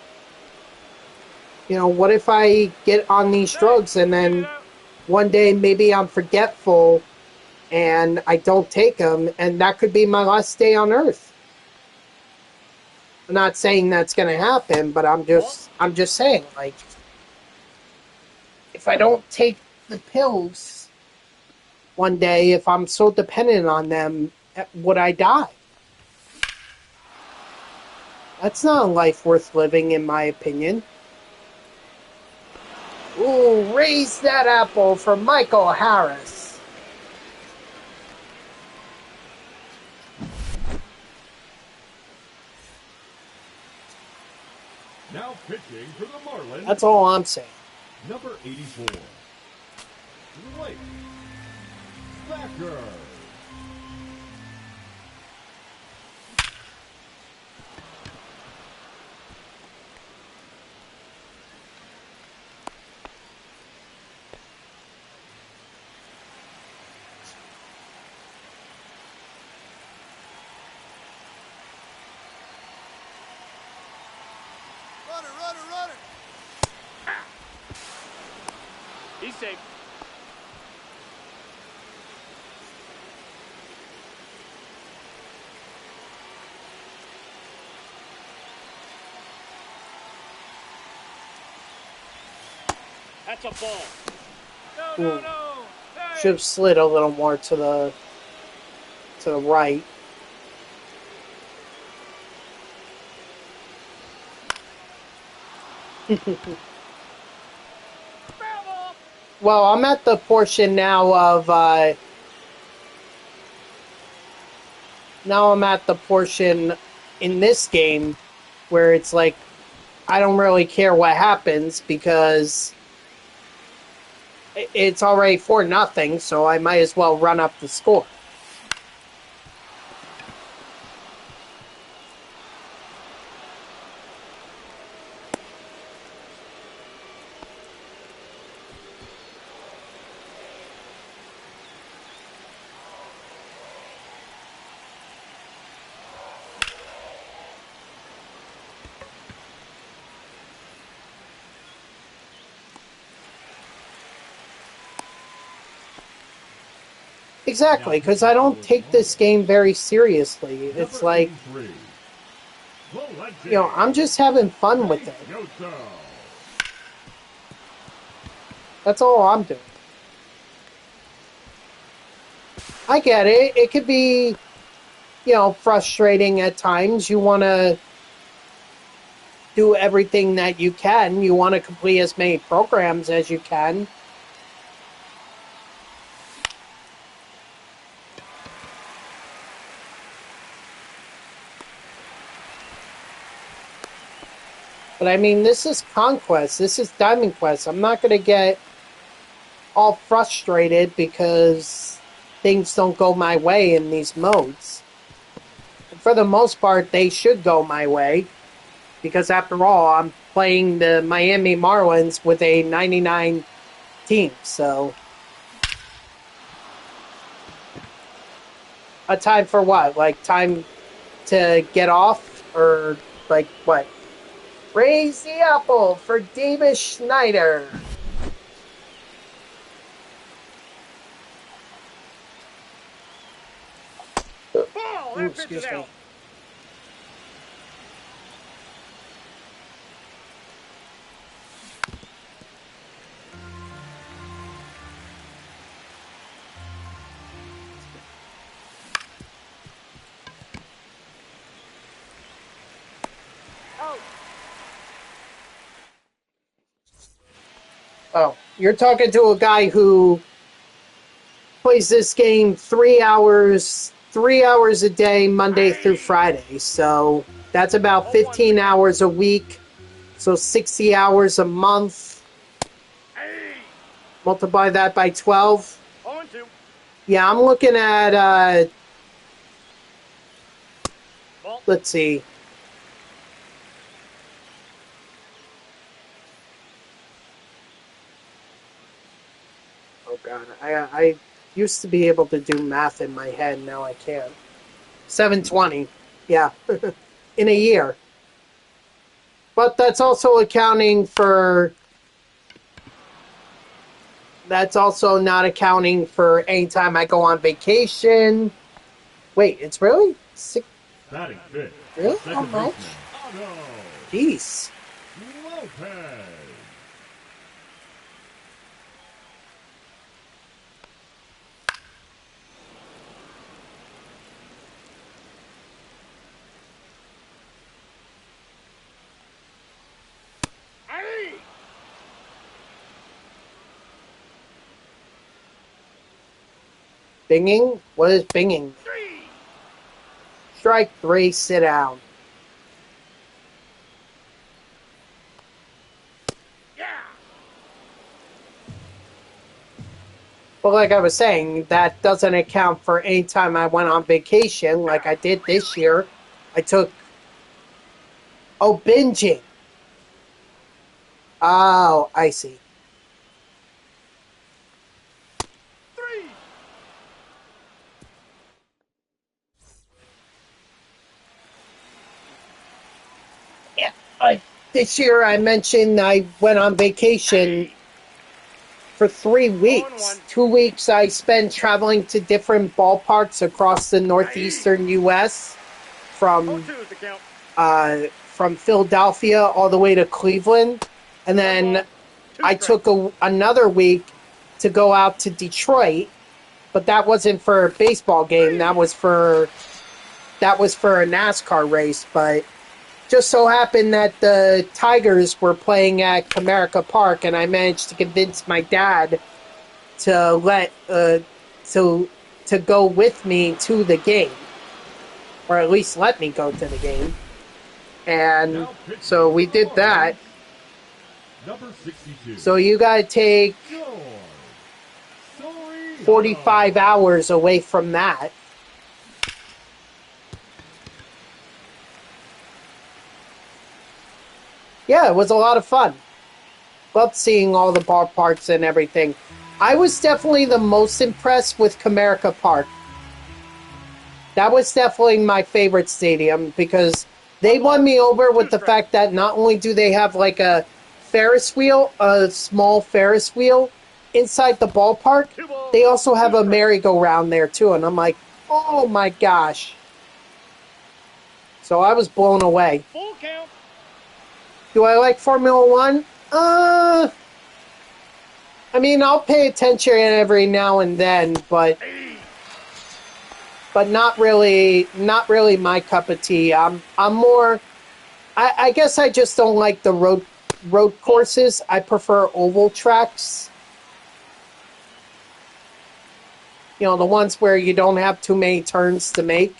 what if I get on these drugs and then one day maybe I'm forgetful and I don't take them, and that could be my last day on Earth. I'm not saying that's going to happen, but I'm just saying, like, if I don't take the pills one day, if I'm so dependent on them, would I die? That's not a life worth living, in my opinion. Ooh, raise that apple for Michael Harris. Now pitching for the Marlins. That's all I'm saying. Number 84. Blake Thacker. Runner. He's safe. That's a ball. No. Hey. Should have slid a little more to the right. Well, I'm at the portion now of in this game where it's like I don't really care what happens because it's already 4-0, so I might as well run up the score. Exactly, because I don't take this game very seriously. It's like, I'm just having fun with it. That's all I'm doing. I get it. It could be, frustrating at times. You want to do everything that you can. You want to complete as many programs as you can. But I mean, this is Conquest. This is Diamond Quest. I'm not going to get all frustrated because things don't go my way in these modes. And for the most part, they should go my way. Because after all, I'm playing the Miami Marlins with a 99 team. So, a time for what? Like, time to get off? Or, like, what? Raise the apple for Davis Schneider. Ball! Ooh, That pitch excuse is me. out. Out. Oh, you're talking to a guy who plays this game 3 hours a day, Monday through Friday. So that's about 15 hours a week. So 60 hours a month. Hey. Multiply that by 12. 0-2. Yeah, I'm looking at, Ball. let's see. Oh, God. I used to be able to do math in my head. Now I can't. 720. Yeah. In a year. But that's also accounting for... That's also not accounting for any time I go on vacation. Wait, it's really? Batting fifth. Really? The How second much? baseman, Otto Jeez. Lopez. Hey. Binging? What is binging? 3. Strike 3, sit down. Yeah. But like I was saying, that doesn't account for any time I went on vacation like I did this year. I took... Oh, binging. Oh, I see. 3. Yeah, this year I mentioned I went on vacation for 3 weeks. 0-1. 2 weeks I spent traveling to different ballparks across the northeastern U.S. from 0-2 is the count. from Philadelphia all the way to Cleveland, and One then ball, 2 I strikes. took another week to go out to Detroit, but that wasn't for a baseball game. That was for a NASCAR race. But just so happened that the Tigers were playing at Comerica Park, and I managed to convince my dad to let to go with me to the game, or at least let me go to the game. And Now pitching so we for the did that. Marlins, number 62. So you gotta take George Soriano. 45 hours away from that. Yeah, it was a lot of fun. Loved seeing all the ballparks and everything. I was definitely the most impressed with Comerica Park. That was definitely my favorite stadium because they won me over with the fact that not only do they have like a Ferris wheel, a small Ferris wheel inside the ballpark, they also have a merry-go-round there too. And I'm like, oh my gosh. So I was blown away. Full count. Do I like Formula One? I mean, I'll pay attention every now and then, but not really my cup of tea. I'm more. I guess I just don't like the road courses. I prefer oval tracks. You know, the ones where you don't have too many turns to make.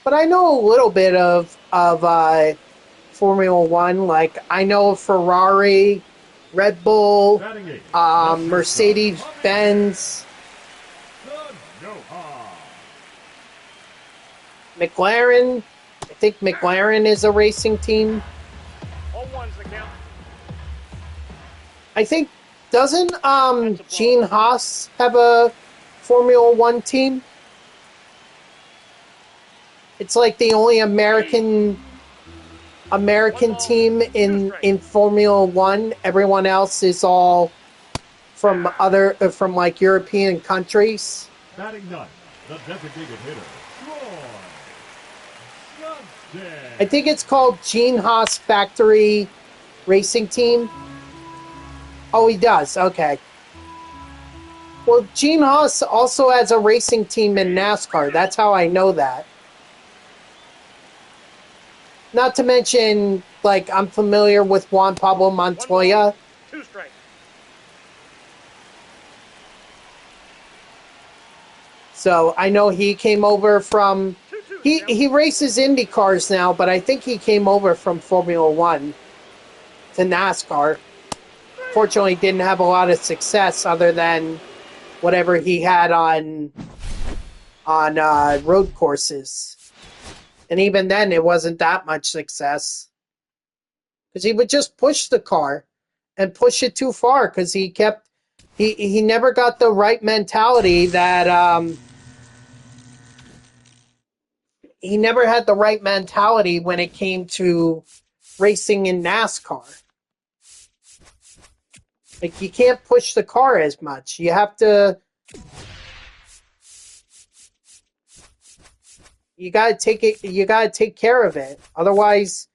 but I know a little bit of Formula One. Like I know Ferrari, Red Bull, Batting eighth, left Mercedes shortstop, Benz, the Noha. McLaren. I think McLaren is a racing team. All ones the count. I think doesn't Gene Haas have a Formula One team? It's like the only American team in Formula One. Everyone else is all from like European countries. Batting ninth, the designated hitter, Troy Johnston. I think it's called Gene Haas Factory Racing Team. Oh, he does. Okay. Well, Gene Haas also has a racing team in NASCAR. That's how I know that. Not to mention, like, I'm familiar with Juan Pablo Montoya. 2 strikes. So I know he came over from... He races Indy cars now, but I think he came over from Formula One to NASCAR. Fortunately, didn't have a lot of success other than whatever he had on road courses. And even then, it wasn't that much success. Because he would just push the car and push it too far because he never got the right mentality that... he never had the right mentality when it came to racing in NASCAR. Like, you can't push the car as much. You have to... You gotta take care of it. Otherwise,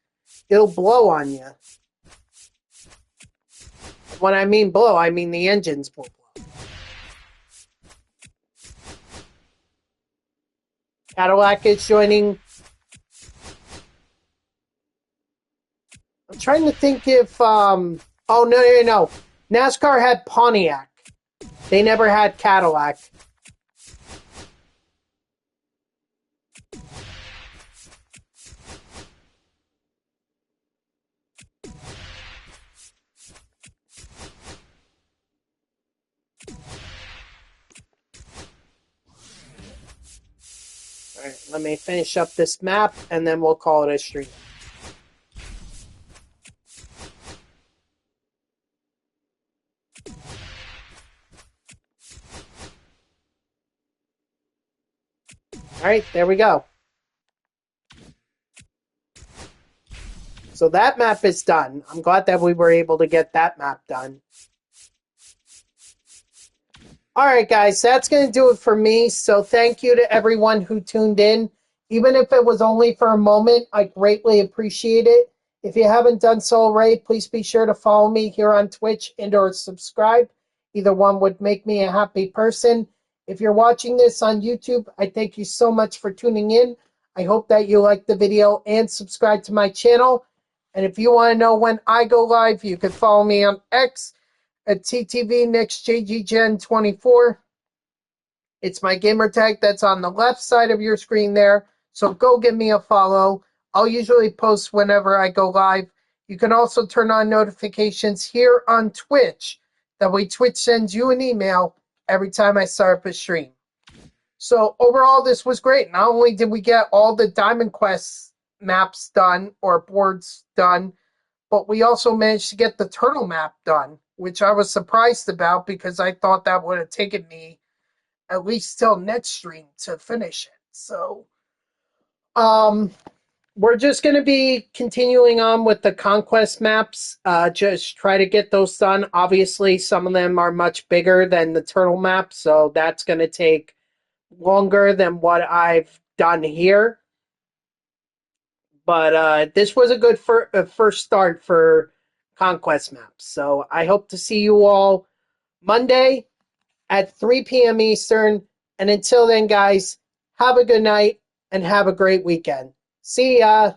it'll blow on you. When I mean blow, I mean the engines will blow. Cadillac is joining. I'm trying to think if... oh, no. NASCAR had Pontiac. They never had Cadillac. All right, let me finish up this map, and then we'll call it a stream. All right, there we go. So that map is done. I'm glad that we were able to get that map done. All right, guys, that's going to do it for me. So thank you to everyone who tuned in. Even if it was only for a moment, I greatly appreciate it. If you haven't done so already, please be sure to follow me here on Twitch and or subscribe. Either one would make me a happy person. If you're watching this on YouTube, I thank you so much for tuning in. I hope that you liked the video and subscribe to my channel. And if you want to know when I go live, you can follow me on X at TTVNextJGGen24. It's my gamer tag that's on the left side of your screen there. So go give me a follow. I'll usually post whenever I go live. You can also turn on notifications here on Twitch. That way Twitch sends you an email every time I start up a stream. So overall, this was great. Not only did we get all the Diamond Quest maps done or boards done, but we also managed to get the Turtle map done, which I was surprised about because I thought that would have taken me at least till next stream to finish it. So, we're just going to be continuing on with the Conquest maps. Just try to get those done. Obviously, some of them are much bigger than the Turtle map, so that's going to take longer than what I've done here. But this was a good first start for Conquest maps. So I hope to see you all Monday at 3 p.m. Eastern. And until then, guys, have a good night and have a great weekend. See ya.